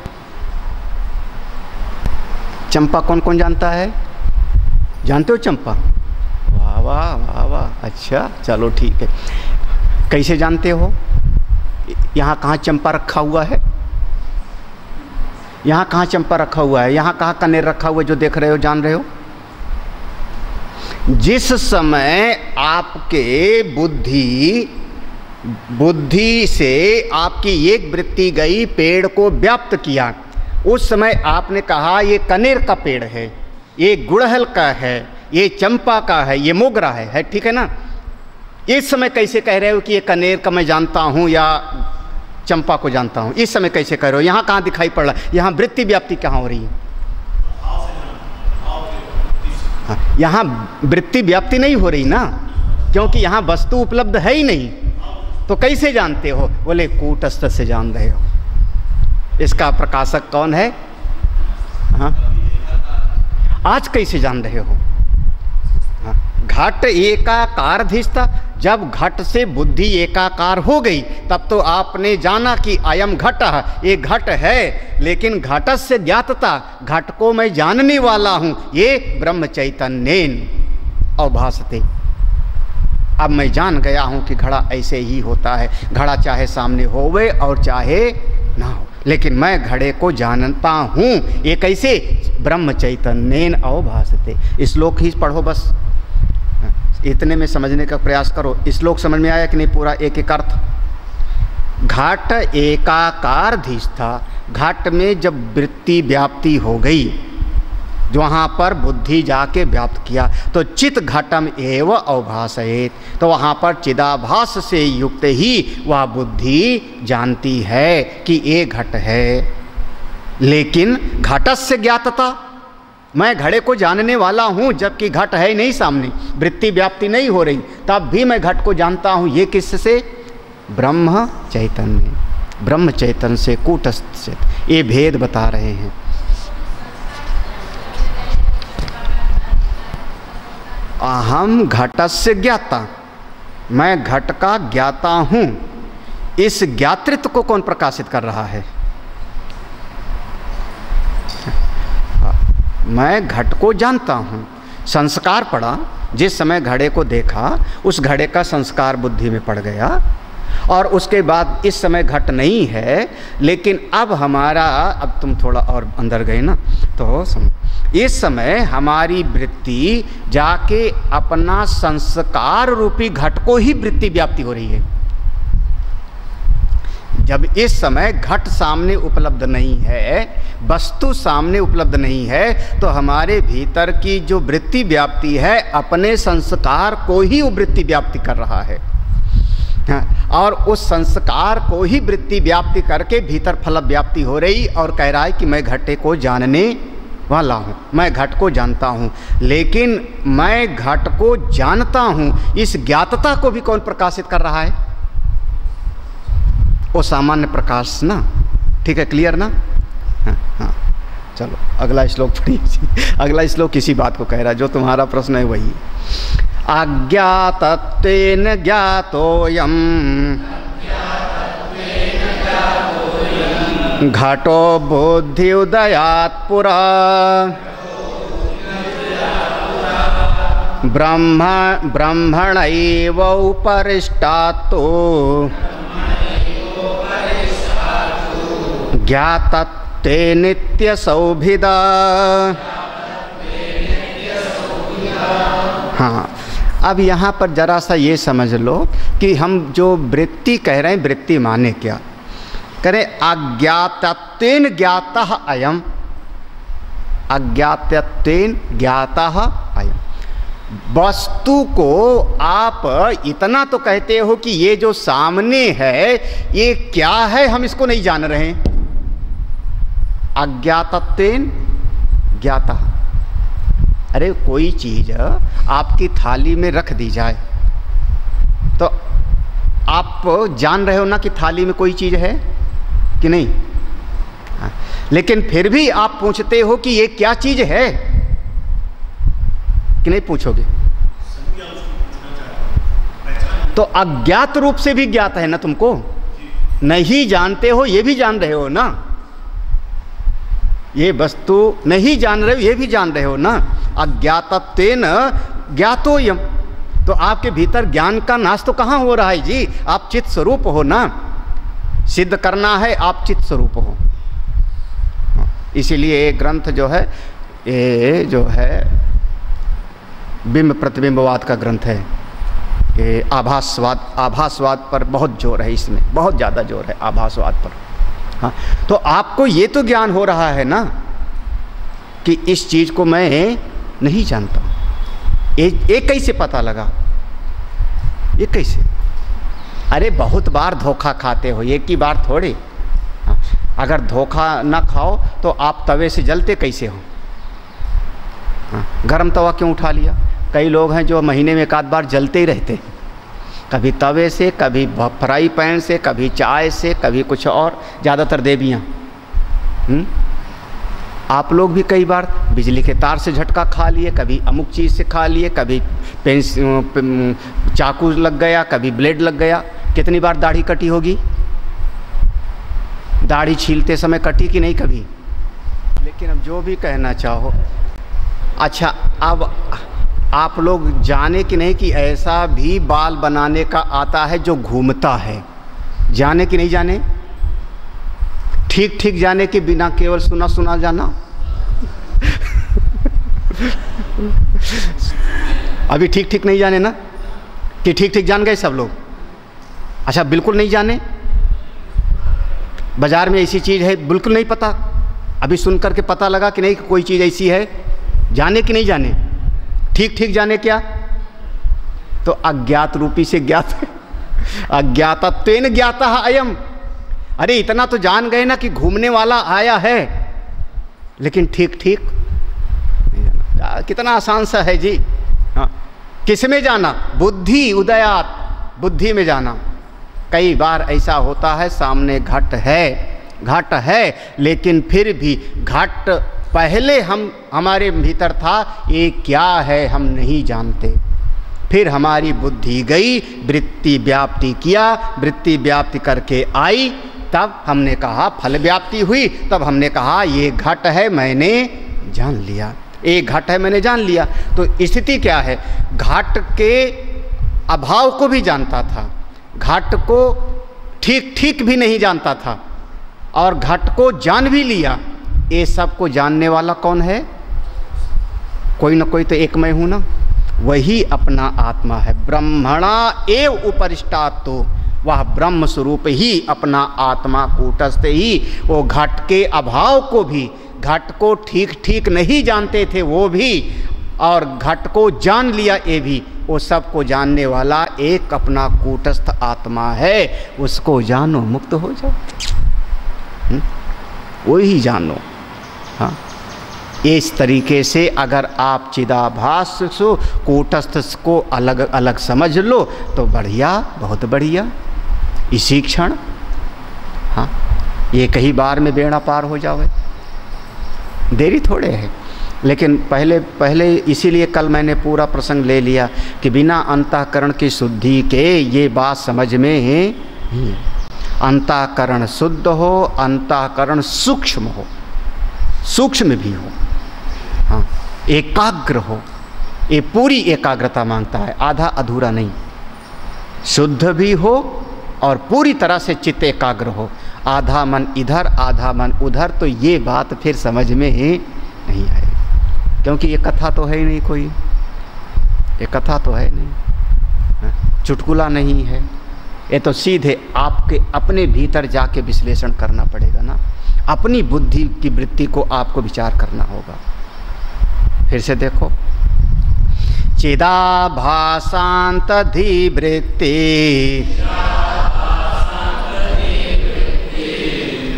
चंपा कौन कौन जानता है? जानते हो चंपा? वाह वाह वाह वाह, अच्छा चलो ठीक है। कैसे जानते हो? यहाँ कहाँ चंपा रखा हुआ है? यहाँ कहाँ चंपा रखा हुआ है? यहाँ कहाँ कनेर रखा हुआ है जो देख रहे हो, जान रहे हो? जिस समय आपके बुद्धि से आपकी एक वृत्ति गई, पेड़ को व्याप्त किया, उस समय आपने कहा ये कनेर का पेड़ है, ये गुड़हल का है, ये चंपा का है, ये मोगरा है, ठीक है ना? इस समय कैसे कह रहे हो कि ये कनेर का मैं जानता हूँ या चंपा को जानता हूँ? इस समय कैसे कह रहे हो? यहाँ कहाँ दिखाई पड़ रहा है? यहाँ वृत्ति व्याप्ति कहाँ हो रही है? हाँ, यहाँ वृत्ति व्याप्ति नहीं हो रही ना, क्योंकि यहाँ वस्तु उपलब्ध है ही नहीं। तो कैसे जानते हो? बोले कूटस्थ से जान रहे हो। इसका प्रकाशक कौन है? हाँ, आज कैसे जान रहे हो? हाँ, घट एकाकार धिष्ठा। जब घट से बुद्धि एकाकार हो गई तब तो आपने जाना कि अयम घट, ये घट है, लेकिन घटस्य ज्ञातता, घट को मैं जानने वाला हूँ, ये ब्रह्म चैतन्येन अवभासते। अब मैं जान गया हूँ कि घड़ा ऐसे ही होता है, घड़ा चाहे सामने होवे और चाहे ना हो, लेकिन मैं घड़े को जानता हूँ। ये कैसे? ब्रह्म चैतन्येन अवभासते। श्लोक ही पढ़ो बस, इतने में समझने का प्रयास करो। श्लोक समझ में आया कि नहीं? पूरा एक एक अर्थ। घट एकाकार धिष्ठा, घट में जब वृत्ति व्याप्ति हो गई, जो वहाँ पर बुद्धि जाके व्याप्त किया, तो चित घटम एव अवभासयेत, तो वहाँ पर चिदाभास से युक्त ही वह बुद्धि जानती है कि ये घट है। लेकिन घटस्य ज्ञातता, मैं घड़े को जानने वाला हूँ जबकि घट है नहीं सामने, वृत्ति व्याप्ति नहीं हो रही, तब भी मैं घट को जानता हूँ। ये किससे? ब्रह्म चैतन्य, ब्रह्म चैतन्य से, कूटस्थ से। ये भेद बता रहे हैं। अहम घटस्य ज्ञाता, मैं घट का ज्ञाता हूँ। इस ज्ञातृत्व को कौन प्रकाशित कर रहा है? मैं घट को जानता हूँ। संस्कार पड़ा, जिस समय घड़े को देखा उस घड़े का संस्कार बुद्धि में पड़ गया, और उसके बाद इस समय घट नहीं है, लेकिन अब हमारा, अब तुम थोड़ा और अंदर गए ना, तो इस समय हमारी वृत्ति जाके अपना संस्कार रूपी घट को ही वृत्ति व्याप्ति हो रही है। जब इस समय घट सामने उपलब्ध नहीं है, वस्तु सामने उपलब्ध नहीं है, तो हमारे भीतर की जो वृत्ति व्याप्ति है अपने संस्कार को ही वो वृत्ति व्याप्ति कर रहा है। और उस संस्कार को ही वृत्ति व्याप्ति करके भीतर फल व्याप्ति हो रही और कह रहा है कि मैं घटे को जानने वाला हूँ, मैं घट को जानता हूँ। लेकिन मैं घट को जानता हूँ, इस ज्ञातता को भी कौन प्रकाशित कर रहा है? वो सामान्य प्रकाश ना। ठीक है, क्लियर ना? हाँ, चलो अगला श्लोक पढ़िए। अगला श्लोक किसी बात को कह रहा है, जो तुम्हारा प्रश्न है वही। अज्ञातत्वेन ज्ञातोऽयं घटो बुद्धि उदयात् पुरा ब्रह्मणैव उपरिष्टात्तो ज्ञातत्वे नित्यसौभिदा। हाँ, अब यहाँ पर जरा सा ये समझ लो कि हम जो वृत्ति कह रहे हैं, वृत्ति माने क्या? करें अज्ञातत्वेन ज्ञातः अयम, अज्ञातत्वेन ज्ञातः अयम। वस्तु को आप इतना तो कहते हो कि ये जो सामने है ये क्या है, हम इसको नहीं जान रहे हैं। अज्ञातत्वेन ज्ञातः, अरे कोई चीज़ आपकी थाली में रख दी जाए तो आप जान रहे हो ना कि थाली में कोई चीज़ है कि नहीं? लेकिन फिर भी आप पूछते हो कि ये क्या चीज़ है कि नहीं पूछोगे? तो अज्ञात रूप से भी ज्ञात है ना तुमको, नहीं जानते हो ये भी जान रहे हो ना, ये वस्तु नहीं जान रहे हो ये भी जान रहे हो ना। अज्ञातत्वेन ज्ञातोऽयम्, तो आपके भीतर ज्ञान का नाश तो कहाँ हो रहा है जी? आप चित्त स्वरूप हो ना, सिद्ध करना है आप चित्त स्वरूप हो। इसीलिए ये ग्रंथ जो है, ये जो है बिंब प्रतिबिंबवाद का ग्रंथ है। ये आभासवाद पर बहुत जोर है, इसमें बहुत ज़्यादा जोर है आभासवाद पर। हाँ, तो आपको ये तो ज्ञान हो रहा है ना कि इस चीज़ को मैं नहीं जानता। ये कैसे पता लगा? ये कैसे? अरे बहुत बार धोखा खाते हो, एक ही बार थोड़ी। हाँ, अगर धोखा ना खाओ तो आप तवे से जलते कैसे हो? हाँ, गरम तवा क्यों उठा लिया? कई लोग हैं जो महीने में एक आध बार जलते ही रहते हैं, कभी तवे से, कभी फ्राई पैन से, कभी चाय से, कभी कुछ और, ज़्यादातर देवियाँ। आप लोग भी कई बार बिजली के तार से झटका खा लिए, कभी अमुक चीज़ से खा लिए, कभी चाकू लग गया, कभी ब्लेड लग गया। कितनी बार दाढ़ी कटी होगी? दाढ़ी छीलते समय कटी कि नहीं कभी? लेकिन अब जो भी कहना चाहो। अच्छा, अब आप लोग जाने कि नहीं कि ऐसा भी बाल बनाने का आता है जो घूमता है? जाने कि नहीं जाने? ठीक ठीक जाने के बिना केवल सुना सुना जाना? अभी ठीक ठीक नहीं जाने ना, कि ठीक ठीक जान गए सब लोग? अच्छा, बिल्कुल नहीं जाने? बाजार में ऐसी चीज़ है बिल्कुल नहीं पता, अभी सुन करके पता लगा कि नहीं कि कोई चीज़ ऐसी है, जाने कि नहीं जाने? ठीक ठीक जाने क्या? तो अज्ञात रूपी से ज्ञात है। अज्ञातत्वेन ज्ञातः अयम्। अरे इतना तो जान गए ना कि घूमने वाला आया है, लेकिन ठीक ठीक नहीं जाना। कितना आसान सा है जी। हाँ, किस में जाना? बुद्धि उदयात, बुद्धि में जाना। कई बार ऐसा होता है सामने घट है, लेकिन फिर भी घट पहले हमारे भीतर था, ये क्या है हम नहीं जानते। फिर हमारी बुद्धि गई, वृत्ति व्याप्ति किया, वृत्ति व्याप्ति करके आई, तब हमने कहा फल व्याप्ति हुई, तब हमने कहा ये घट है मैंने जान लिया, ये घट है मैंने जान लिया। तो स्थिति क्या है? घट के अभाव को भी जानता था, घट को ठीक ठीक भी नहीं जानता था, और घट को जान भी लिया। ये सब को जानने वाला कौन है? कोई ना कोई तो एक मैं हूँ ना, वही अपना आत्मा है। ब्रह्मणा एव उपरिष्टात्, तो वह ब्रह्म स्वरूप ही अपना आत्मा कूटस्थ ही वो घट के अभाव को भी, घट को ठीक ठीक नहीं जानते थे वो भी, और घट को जान लिया ये भी, वो सबको जानने वाला एक अपना कूटस्थ आत्मा है। उसको जानो, मुक्त हो जाओ, वही जानो। हाँ, इस तरीके से अगर आप चिदाभास को, कूटस्थ को अलग अलग समझ लो तो बढ़िया, बहुत बढ़िया, इसी क्षण। हाँ, ये कई बार में बेड़ा पार हो जाओगे, देरी थोड़े है। लेकिन पहले इसीलिए कल मैंने पूरा प्रसंग ले लिया कि बिना अंतःकरण की शुद्धि के ये बात समझ में ही, अंतःकरण शुद्ध हो, अंतःकरण सूक्ष्म हो, सूक्ष्म भी हो, हाँ, एकाग्र हो। ये पूरी एकाग्रता मांगता है, आधा अधूरा नहीं। शुद्ध भी हो और पूरी तरह से चित्त एकाग्र हो। आधा मन इधर आधा मन उधर, तो ये बात फिर समझ में ही नहीं आएगी, क्योंकि ये कथा तो है ही नहीं, कोई ये कथा तो है नहीं, चुटकुला नहीं है। ये तो सीधे आपके अपने भीतर जाके विश्लेषण करना पड़ेगा ना, अपनी बुद्धि की वृत्ति को आपको विचार करना होगा। फिर से देखो, चिदाभासांत धीवृत्ति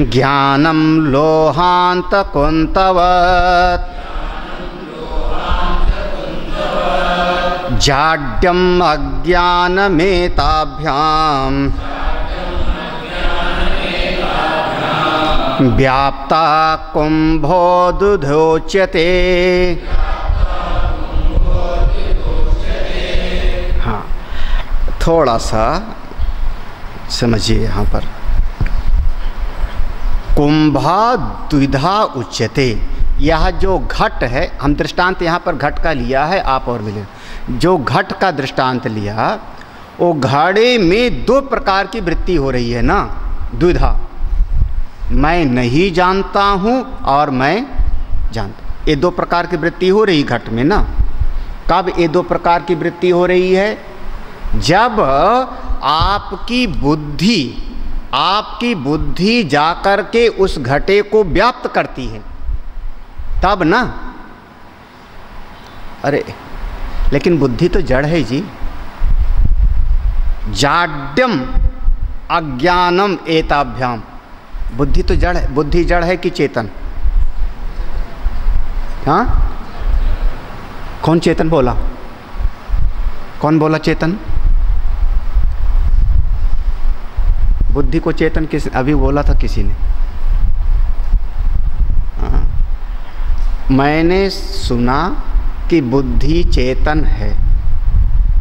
ज्ञानम लोहांत कुंतवत् जाड्यम अज्ञानमेताभ्याम व्याप्ता कुंभोदुधोच्यते। हाँ, थोड़ा सा समझिए यहाँ पर, कुंभा द्विधा उच्यते। यह जो घट है, हम दृष्टांत यहाँ पर घट का लिया है, आप और मिले जो घट का दृष्टांत लिया, वो घड़े में दो प्रकार की वृत्ति हो रही है ना, द्विधा, मैं नहीं जानता हूँ और मैं जानता, ये दो प्रकार की वृत्ति हो रही घट में ना। कब ये दो प्रकार की वृत्ति हो रही है? जब आपकी बुद्धि जाकर के उस घटे को व्याप्त करती है, तब ना। अरे लेकिन बुद्धि तो जड़ है जी, जाड्यम अज्ञानम एताभ्याम। बुद्धि तो जड़ है, बुद्धि जड़ है कि चेतन? हाँ, कौन चेतन बोला? कौन बोला चेतन? बुद्धि को चेतन किस अभी बोला था किसी ने? हाँ, मैंने सुना कि बुद्धि चेतन है,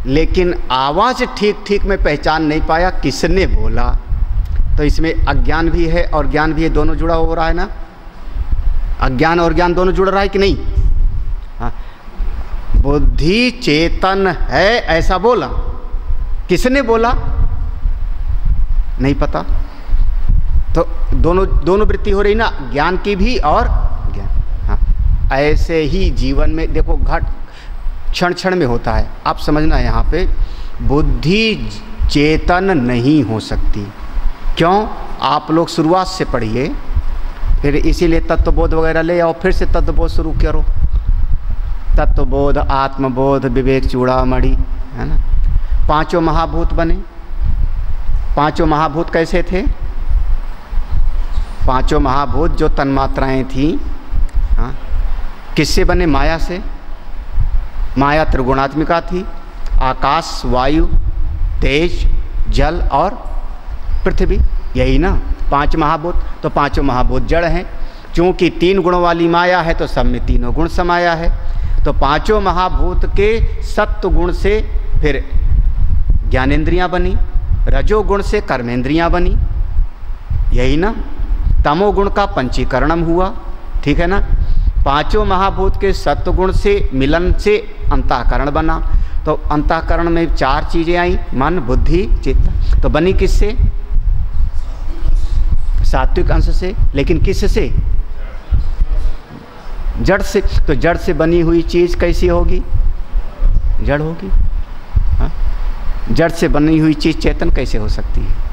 लेकिन आवाज़ ठीक ठीक में पहचान नहीं पाया किसने बोला। तो इसमें अज्ञान भी है और ज्ञान भी है, दोनों जुड़ा हो रहा है ना। अज्ञान और ज्ञान दोनों जुड़ रहा है कि नहीं? हाँ, बुद्धि चेतन है ऐसा बोला, किसने बोला नहीं पता। तो दोनों वृत्ति हो रही ना, ज्ञान की भी और ज्ञान। हाँ, ऐसे ही जीवन में देखो, घट क्षण क्षण में होता है। आप समझना, यहाँ पे बुद्धि चेतन नहीं हो सकती। क्यों? आप लोग शुरुआत से पढ़िए, फिर इसीलिए तत्वबोध वगैरह ले आओ, फिर से तत्वबोध शुरू करो। तत्वबोध, आत्मबोध, विवेक चूड़ामणि, है ना। पांचों महाभूत बने। पांचों महाभूत कैसे थे? पांचों महाभूत जो तन्मात्राएं थीं, हाँ, किससे बने? माया से। माया त्रिगुणात्मिका थी, आकाश, वायु, तेज, जल और पृथ्वी, यही ना पांच महाभूत। तो पांचों महाभूत जड़ हैं। चूँकि तीन गुणों वाली माया है तो सब में तीनों गुण समाया है। तो पांचों महाभूत के सत्व गुण से फिर ज्ञानेंद्रियां बनी, रजोगुण से कर्मेंद्रियां बनी, यही ना। तमोगुण का पंचीकरणम हुआ, ठीक है ना। पांचों महाभूत के सत्वगुण से मिलन से अंतःकरण बना। तो अंतःकरण में चार चीजें आई, मन, बुद्धि, चित्त। तो बनी किससे? सात्विक अंश से। लेकिन किससे? जड़ से। तो जड़ से बनी हुई चीज कैसी होगी? जड़ होगी। हाँ? जड़ से बनी हुई चीज़ चेतन कैसे हो सकती है?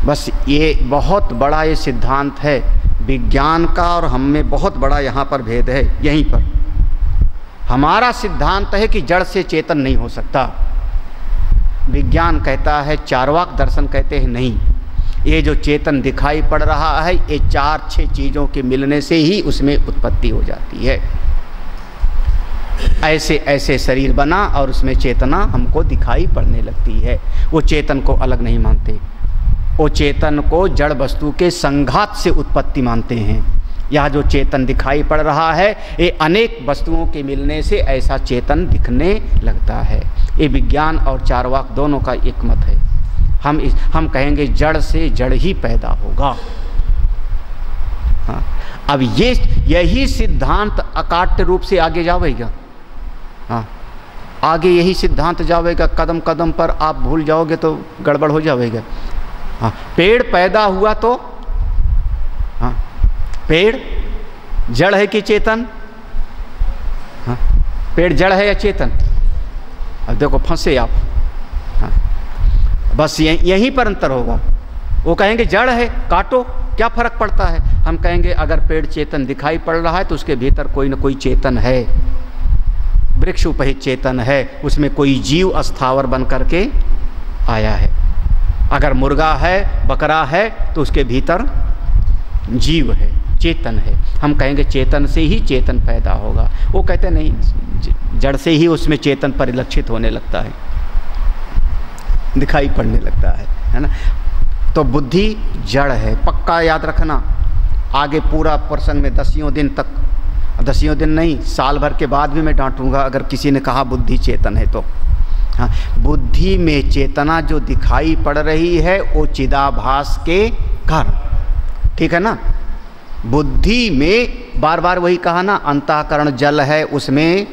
बस ये बहुत बड़ा ये सिद्धांत है विज्ञान का, और हम में बहुत बड़ा यहाँ पर भेद है। यहीं पर हमारा सिद्धांत है कि जड़ से चेतन नहीं हो सकता। विज्ञान कहता है, चार्वाक दर्शन कहते हैं नहीं, ये जो चेतन दिखाई पड़ रहा है ये 4-6 चीज़ों के मिलने से ही उसमें उत्पत्ति हो जाती है। ऐसे ऐसे शरीर बना और उसमें चेतना हमको दिखाई पड़ने लगती है। वो चेतन को अलग नहीं मानते, वो चेतन को जड़ वस्तु के संघात से उत्पत्ति मानते हैं। यह जो चेतन दिखाई पड़ रहा है ये अनेक वस्तुओं के मिलने से ऐसा चेतन दिखने लगता है। ये विज्ञान और चार्वाक दोनों का एक मत है। हम कहेंगे जड़ से जड़ ही पैदा होगा। हाँ, अब यही सिद्धांत अकाट्य रूप से आगे जावेगा। हाँ, आगे यही सिद्धांत जावेगा, कदम कदम पर आप भूल जाओगे तो गड़बड़ हो जाएगा। हाँ, पेड़ पैदा हुआ तो हाँ, पेड़ जड़ है कि चेतन? हाँ, पेड़ जड़ है या चेतन? अब देखो फंसे आप। हाँ, बस यहीं पर अंतर होगा। वो कहेंगे जड़ है, काटो, क्या फर्क पड़ता है? हम कहेंगे अगर पेड़ चेतन दिखाई पड़ रहा है तो उसके भीतर कोई न कोई चेतन है, वृक्ष उपहित चेतन है, उसमें कोई जीव अस्थावर बन करके आया है। अगर मुर्गा है, बकरा है तो उसके भीतर जीव है, चेतन है। हम कहेंगे चेतन से ही चेतन पैदा होगा। वो कहते नहीं, जड़ से ही उसमें चेतन परिलक्षित होने लगता है, दिखाई पड़ने लगता है ना। तो बुद्धि जड़ है, पक्का याद रखना। आगे पूरा प्रसंग में 10 दिन तक, 10 दिन नहीं, साल भर के बाद भी मैं डांटूंगा अगर किसी ने कहा बुद्धि चेतन है तो। हाँ, बुद्धि में चेतना जो दिखाई पड़ रही है वो चिदाभास के कारण, ठीक है ना। बुद्धि में बार बार वही कहा ना, अंतःकरण जल है, उसमें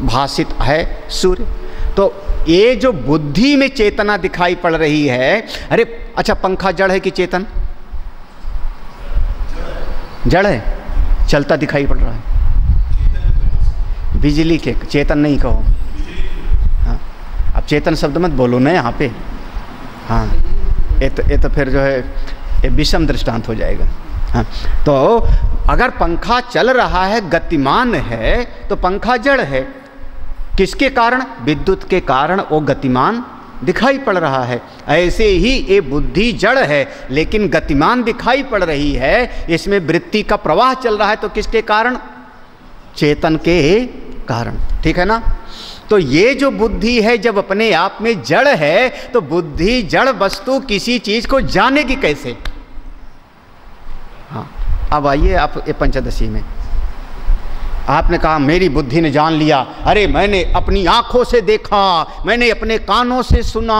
भासित है सूर्य। तो ये जो बुद्धि में चेतना दिखाई पड़ रही है, अरे अच्छा पंखा जड़ है कि चेतन? जड़ है, चलता दिखाई पड़ रहा है। बिजली के चेतन नहीं कहो। हाँ, अब चेतन शब्द मत बोलो ना यहाँ पे। हाँ, ये तो फिर जो है ये विषम दृष्टांत हो जाएगा। हाँ, तो अगर पंखा चल रहा है, गतिमान है, तो पंखा जड़ है। किसके कारण? विद्युत के कारण वो गतिमान दिखाई पड़ रहा है। ऐसे ही ये बुद्धि जड़ है लेकिन गतिमान दिखाई पड़ रही है, इसमें वृत्ति का प्रवाह चल रहा है, तो किसके कारण? चेतन के कारण, ठीक है ना। तो ये जो बुद्धि है जब अपने आप में जड़ है तो बुद्धि जड़ वस्तु किसी चीज को जानेगी कैसे? हाँ, अब आइए आप ये पंचदशी में आपने कहा मेरी बुद्धि ने जान लिया। अरे मैंने अपनी आंखों से देखा, मैंने अपने कानों से सुना,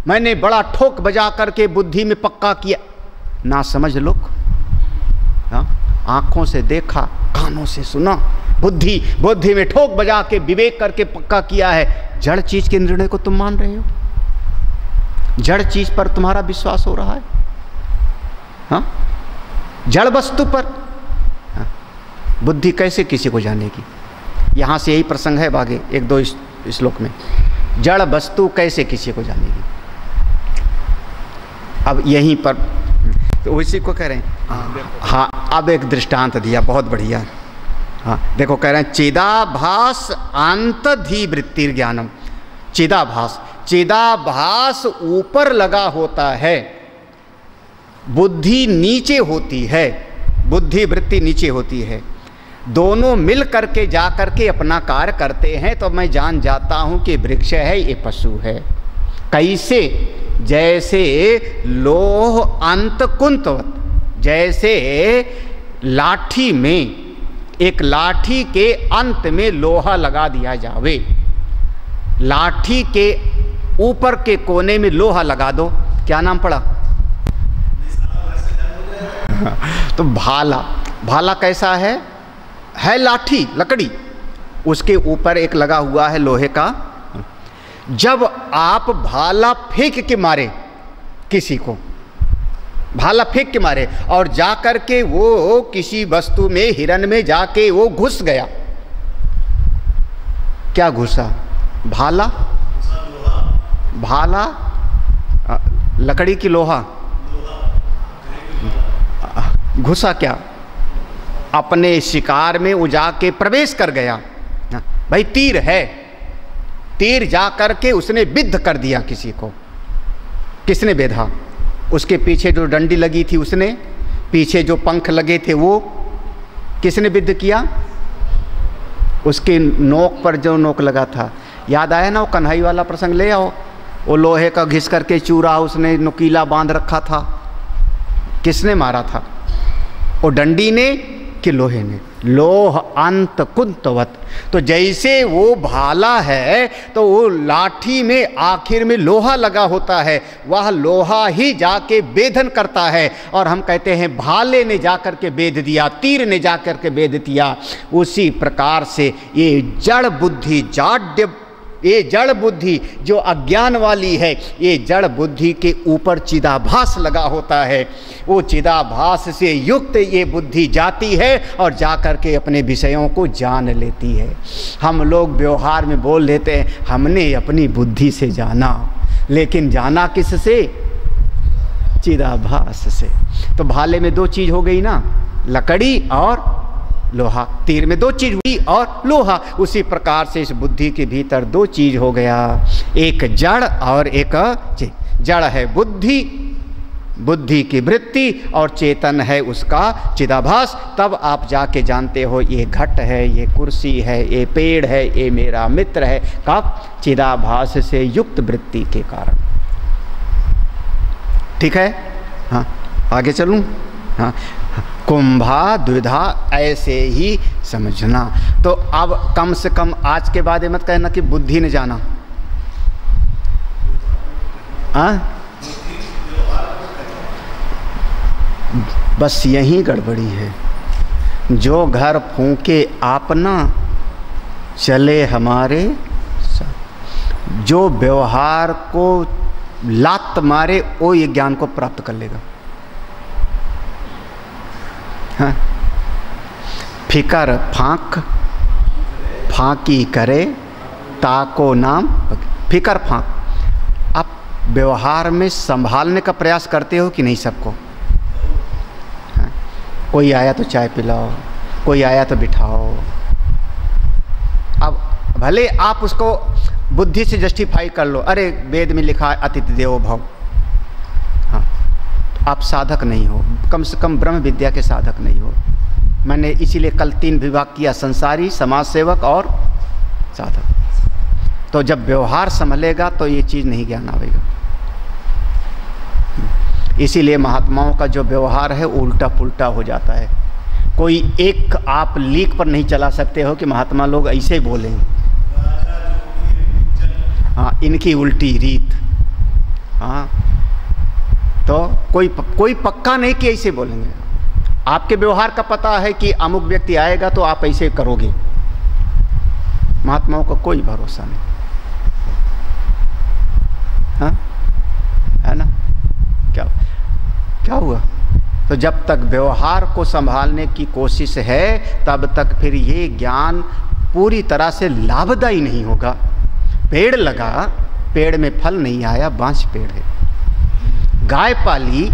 मैंने बड़ा ठोक बजा करके बुद्धि में पक्का किया। ना समझ लोग, आंखों से देखा, कानों से सुना, बुद्धि में ठोक बजा के विवेक करके पक्का किया है। जड़ चीज के निर्णय को तुम मान रहे हो, जड़ चीज पर तुम्हारा विश्वास हो रहा है। हाँ, जड़ वस्तु पर बुद्धि कैसे किसी को जानेगी? यहाँ से यही प्रसंग है आगे 1-2 श्लोक में, जड़ वस्तु कैसे किसी को जानेगी। अब यहीं पर तो उसी को कह रहे हैं। हाँ, अब एक दृष्टांत दिया बहुत बढ़िया। हाँ देखो, कह रहे हैं चिदाभास अंतधि वृत्तिर ज्ञानम। चिदाभास, चिदाभास ऊपर लगा होता है, बुद्धि नीचे होती है, बुद्धि वृत्ति नीचे होती है। दोनों मिल करके जा करके अपना कार्य करते हैं तो मैं जान जाता हूं कि वृक्ष है, ये पशु है। कैसे? जैसे लोह अंत कुंतवत, जैसे लाठी में, एक लाठी के अंत में लोहा लगा दिया जावे, लाठी के ऊपर के कोने में लोहा लगा दो, क्या नाम पड़ा? तो भाला, भाला कैसा है लाठी, लकड़ी, उसके ऊपर एक लगा हुआ है लोहे का। जब आप भाला फेंक के मारे किसी को, भाला फेंक के मारे और जाकर के वो किसी वस्तु में, हिरन में जाके वो घुस गया, क्या घुसा? भाला भाला लकड़ी की लोहा, घुसा क्या अपने शिकार में, वो जाके प्रवेश कर गया। भाई तीर है, तीर जा कर के उसने विद्ध कर दिया किसी को। किसने बेधा? उसके पीछे जो डंडी लगी थी उसने, पीछे जो पंख लगे थे वो किसने विद्ध किया? उसके नोक पर जो नोक लगा था, याद आया ना वो कन्हई वाला प्रसंग, ले आओ। वो लोहे का घिस करके चूरा उसने नुकीला बांध रखा था, किसने मारा था? वो डंडी ने कि लोहे ने? लोह अंत कुंतवत। तो जैसे वो भाला है तो वो लाठी में आखिर में लोहा लगा होता है, वह लोहा ही जाके वेधन करता है। और हम कहते हैं भाले ने जाकर के वेध दिया, तीर ने जाकर के वेध दिया। उसी प्रकार से ये जड़ बुद्धि, जाड्य, ये जड़ बुद्धि जो अज्ञान वाली है, ये जड़ बुद्धि के ऊपर चिदाभास लगा होता है। वो चिदाभास से युक्त ये बुद्धि जाती है और जाकर के अपने विषयों को जान लेती है। हम लोग व्यवहार में बोल लेते हैं हमने अपनी बुद्धि से जाना, लेकिन जाना किससे? चिदाभास से। तो भाले में दो चीज हो गई ना, लकड़ी और लोहा। तीर में दो चीज हुई और लोहा। उसी प्रकार से इस बुद्धि के भीतर दो चीज हो गया, एक जड़ और एक चेतन। जड़ है बुद्धि, बुद्धि की वृत्ति, और चेतन है उसका चिदाभास। तब आप जाके जानते हो ये घट है, ये कुर्सी है, ये पेड़ है, ये मेरा मित्र है। कब? चिदाभास से युक्त वृत्ति के कारण। ठीक है? हाँ, आगे चलूं? हाँ, कुंभा द्विधा ऐसे ही समझना। तो अब कम से कम आज के बाद ये मत कहना कि बुद्धि ने जाना। बस यही गड़बड़ी है। जो घर फूंके आपना चले हमारे साथ, जो व्यवहार को लात मारे वो ये ज्ञान को प्राप्त कर लेगा। हाँ। फिकर फांक फांकी करे ताको नाम, फिकर फांक। आप व्यवहार में संभालने का प्रयास करते हो कि नहीं सबको? हाँ। कोई आया तो चाय पिलाओ, कोई आया तो बिठाओ। अब भले आप उसको बुद्धि से जस्टिफाई कर लो, अरे वेद में लिखा है अतिथि देवो भव। हाँ, आप साधक नहीं हो, कम से कम ब्रह्म विद्या के साधक नहीं हो। मैंने इसीलिए कल 3 विभाग किया, संसारी, समाज सेवक और साधक। तो जब व्यवहार संभलेगा तो ये चीज़ नहीं ज्ञान आएगा। इसीलिए महात्माओं का जो व्यवहार है उल्टा पुल्टा हो जाता है। कोई एक आप लीक पर नहीं चला सकते हो कि महात्मा लोग ऐसे बोलेंगे। हाँ, इनकी उल्टी रीत। हाँ, तो कोई पक्का नहीं कि ऐसे बोलेंगे। आपके व्यवहार का पता है कि अमुक व्यक्ति आएगा तो आप ऐसे करोगे। महात्माओं का कोई भरोसा नहीं। हाँ, है ना? क्या हुआ? तो जब तक व्यवहार को संभालने की कोशिश है तब तक फिर ये ज्ञान पूरी तरह से लाभदायी नहीं होगा। पेड़ लगा, पेड़ में फल नहीं आया, बांझ पेड़ है। गाय पाली,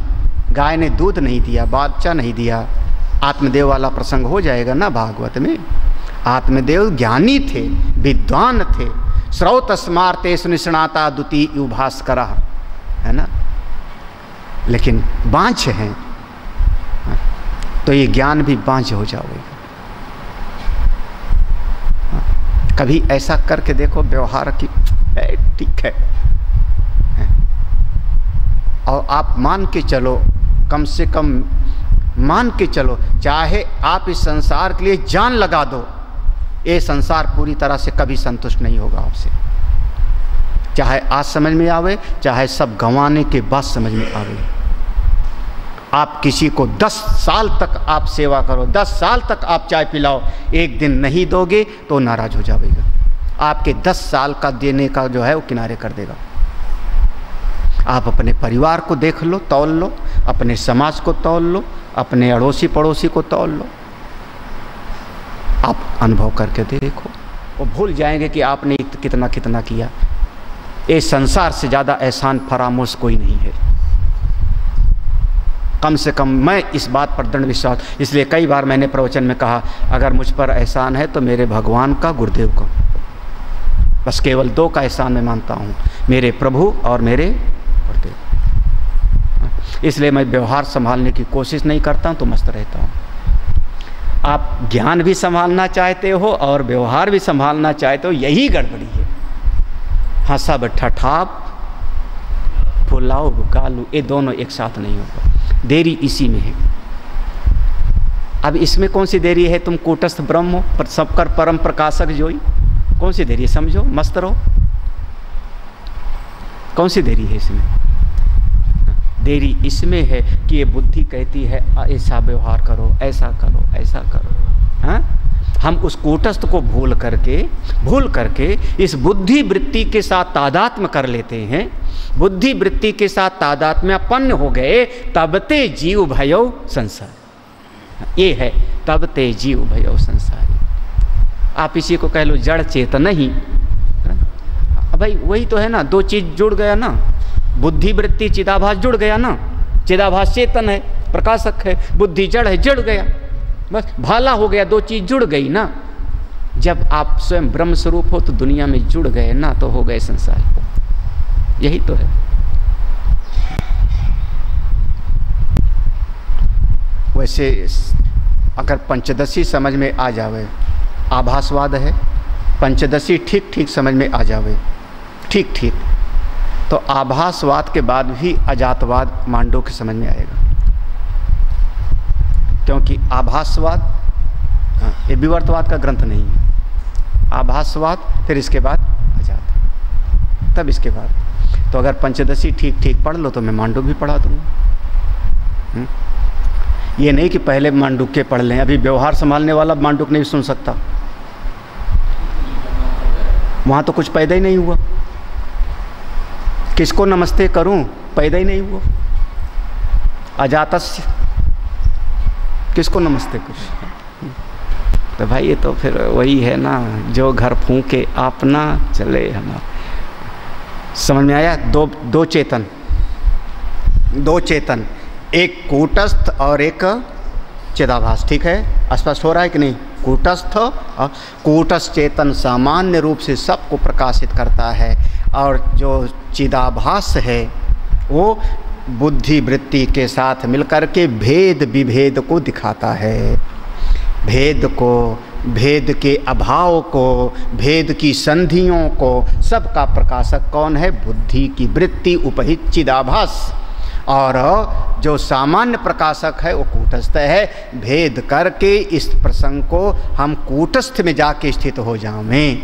गाय ने दूध नहीं दिया, बच्चा नहीं दिया। आत्मदेव वाला प्रसंग हो जाएगा ना भागवत में। आत्मदेव ज्ञानी थे, विद्वान थे। श्रौत स्मार्ते सुनिष्णाता दुति युभास्करा, है ना? लेकिन बांझ हैं, तो ये ज्ञान भी बांझ हो जाएगा। कभी ऐसा करके देखो व्यवहार की, ठीक है, और आप मान के चलो, कम से कम मान के चलो, चाहे आप इस संसार के लिए जान लगा दो, ये संसार पूरी तरह से कभी संतुष्ट नहीं होगा आपसे। चाहे आज समझ में आवे, चाहे सब गंवाने के बाद समझ में आवे। आप किसी को 10 साल तक आप सेवा करो, 10 साल तक आप चाय पिलाओ, एक दिन नहीं दोगे तो नाराज हो जाएगा। आपके 10 साल का देने का जो है वो किनारे कर देगा। आप अपने परिवार को देख लो, तौल लो, अपने समाज को तौल लो, अपने अड़ोसी पड़ोसी को तौल लो। आप अनुभव करके देखो, वो भूल जाएंगे कि आपने कितना कितना किया। ये संसार से ज़्यादा एहसान फरामोश कोई नहीं है। कम से कम मैं इस बात पर दृढ़ विश्वास, इसलिए कई बार मैंने प्रवचन में कहा, अगर मुझ पर एहसान है तो मेरे भगवान का, गुरुदेव का। बस केवल दो का एहसान मैं मानता हूँ, मेरे प्रभु और मेरे गुरुदेव। इसलिए मैं व्यवहार संभालने की कोशिश नहीं करता हूँ तो मस्त रहता हूँ। आप ज्ञान भी संभालना चाहते हो और व्यवहार भी संभालना चाहते हो, यही गड़बड़ी है। हाँ, सब ठठाप फुलाओ गालू, ये दोनों एक साथ नहीं होगा। देरी इसी में है। अब इसमें कौन सी देरी है? तुम कूटस्थ ब्रह्म हो, पर सबकर परम प्रकाशक जोई। कौन सी देरी है? समझो, मस्त रहो। कौन सी देरी है इसमें? देरी इसमें है कि ये बुद्धि कहती है ऐसा व्यवहार करो, ऐसा करो, ऐसा करो। हाँ, हम उस कूटस्थ को भूल करके इस बुद्धि वृत्ति के साथ तादात्म्य कर लेते हैं। बुद्धि वृत्ति के साथ तादात्म्यपन्न हो गए, तब ते जीव भयो संसार। ये है तब ते जीव भयो संसारी। आप इसी को कह लो जड़ चेतन ही। भाई वही तो है ना, दो चीज जुड़ गया ना, बुद्धि वृत्ति चिदाभास जुड़ गया ना। चिदाभास चेतन है, प्रकाशक है, बुद्धि जड़ है, जुड़ गया, बस भाला हो गया, दो चीज जुड़ गई ना। जब आप स्वयं ब्रह्म स्वरूप हो तो दुनिया में जुड़ गए ना, तो हो गए संसार। यही तो है। वैसे अगर पंचदशी समझ में आ जावे, आभासवाद है, पंचदशी ठीक ठीक समझ में आ जावे, ठीक ठीक, तो आभासवाद के बाद भी अजातवाद मांडव के समझ में आएगा। क्योंकि आभासवाद ये विवर्तवाद का ग्रंथ नहीं है। आभासवाद, फिर इसके बाद अजात, तब इसके बाद। तो अगर पंचदशी ठीक ठीक पढ़ लो तो मैं मांडव भी पढ़ा दूंगा। ये नहीं कि पहले मांडुक के पढ़ लें, अभी व्यवहार संभालने वाला मांडुक नहीं सुन सकता, वहाँ तो कुछ पैदा ही नहीं हुआ। किसको नमस्ते करूं, पैदा ही नहीं हुआ। अजातस्य किसको नमस्ते करूं? तो भाई ये तो फिर वही है ना, जो घर फूंके अपना चले हमारा। समझ में आया? दो चेतन, दो चेतन, एक कूटस्थ और एक चिदाभास। ठीक है, स्पष्ट हो रहा है कि नहीं? कूटस्थ और कूटस्थ चेतन सामान्य रूप से सबको प्रकाशित करता है, और जो चिदाभास है वो बुद्धि वृत्ति के साथ मिलकर के भेद विभेद को दिखाता है। भेद को, भेद के अभाव को, भेद की संधियों को, सबका प्रकाशक कौन है? बुद्धि की वृत्ति उपहित चिदाभास। और जो सामान्य प्रकाशक है वो कूटस्थ है। भेद करके इस प्रसंग को हम कूटस्थ में जाके स्थित हो जाएं।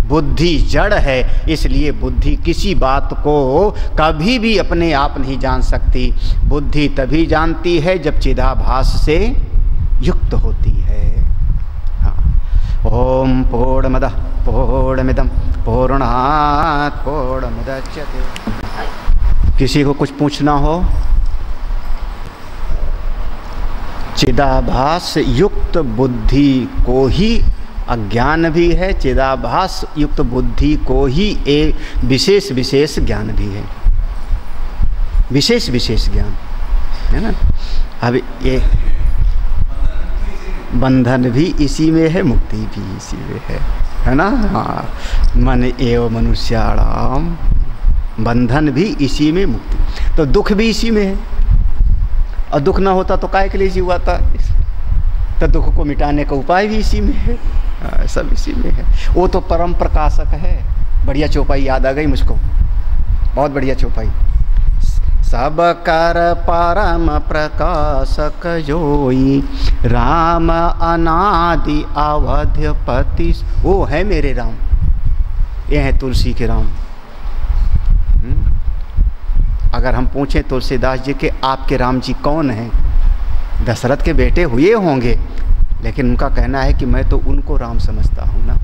बुद्धि जड़ है, इसलिए बुद्धि किसी बात को कभी भी अपने आप नहीं जान सकती। बुद्धि तभी जानती है जब चिदाभास से युक्त होती है। ओम पूर्णमदः पूर्णमिदं पूर्णात् पूर्णमुदच्यते। किसी को कुछ पूछना हो? चिदाभास युक्त बुद्धि को ही अज्ञान भी है, चिदाभास युक्त बुद्धि को ही एक विशेष विशेष ज्ञान भी है, विशेष विशेष ज्ञान है ना। अब ये बंधन भी इसी में है, मुक्ति भी इसी में है ना। हाँ, मन एव मनुष्याणाम, बंधन भी इसी में, मुक्ति तो दुख भी इसी में है। और दुख ना होता तो काय के लिए जीव आता? तो दुख को मिटाने का उपाय भी इसी में है। सब इसी में है। वो तो परम प्रकाशक है। बढ़िया चौपाई याद आ गई मुझको, बहुत बढ़िया चौपाई। सब कर परम प्रकाशक जोई, राम अनादि अवध्यपति। वो है मेरे राम, ये हैं तुलसी के राम। अगर हम पूछें तुलसीदास जी के आपके राम जी कौन हैं? दशरथ के बेटे हुए होंगे, लेकिन उनका कहना है कि मैं तो उनको राम समझता हूँ ना।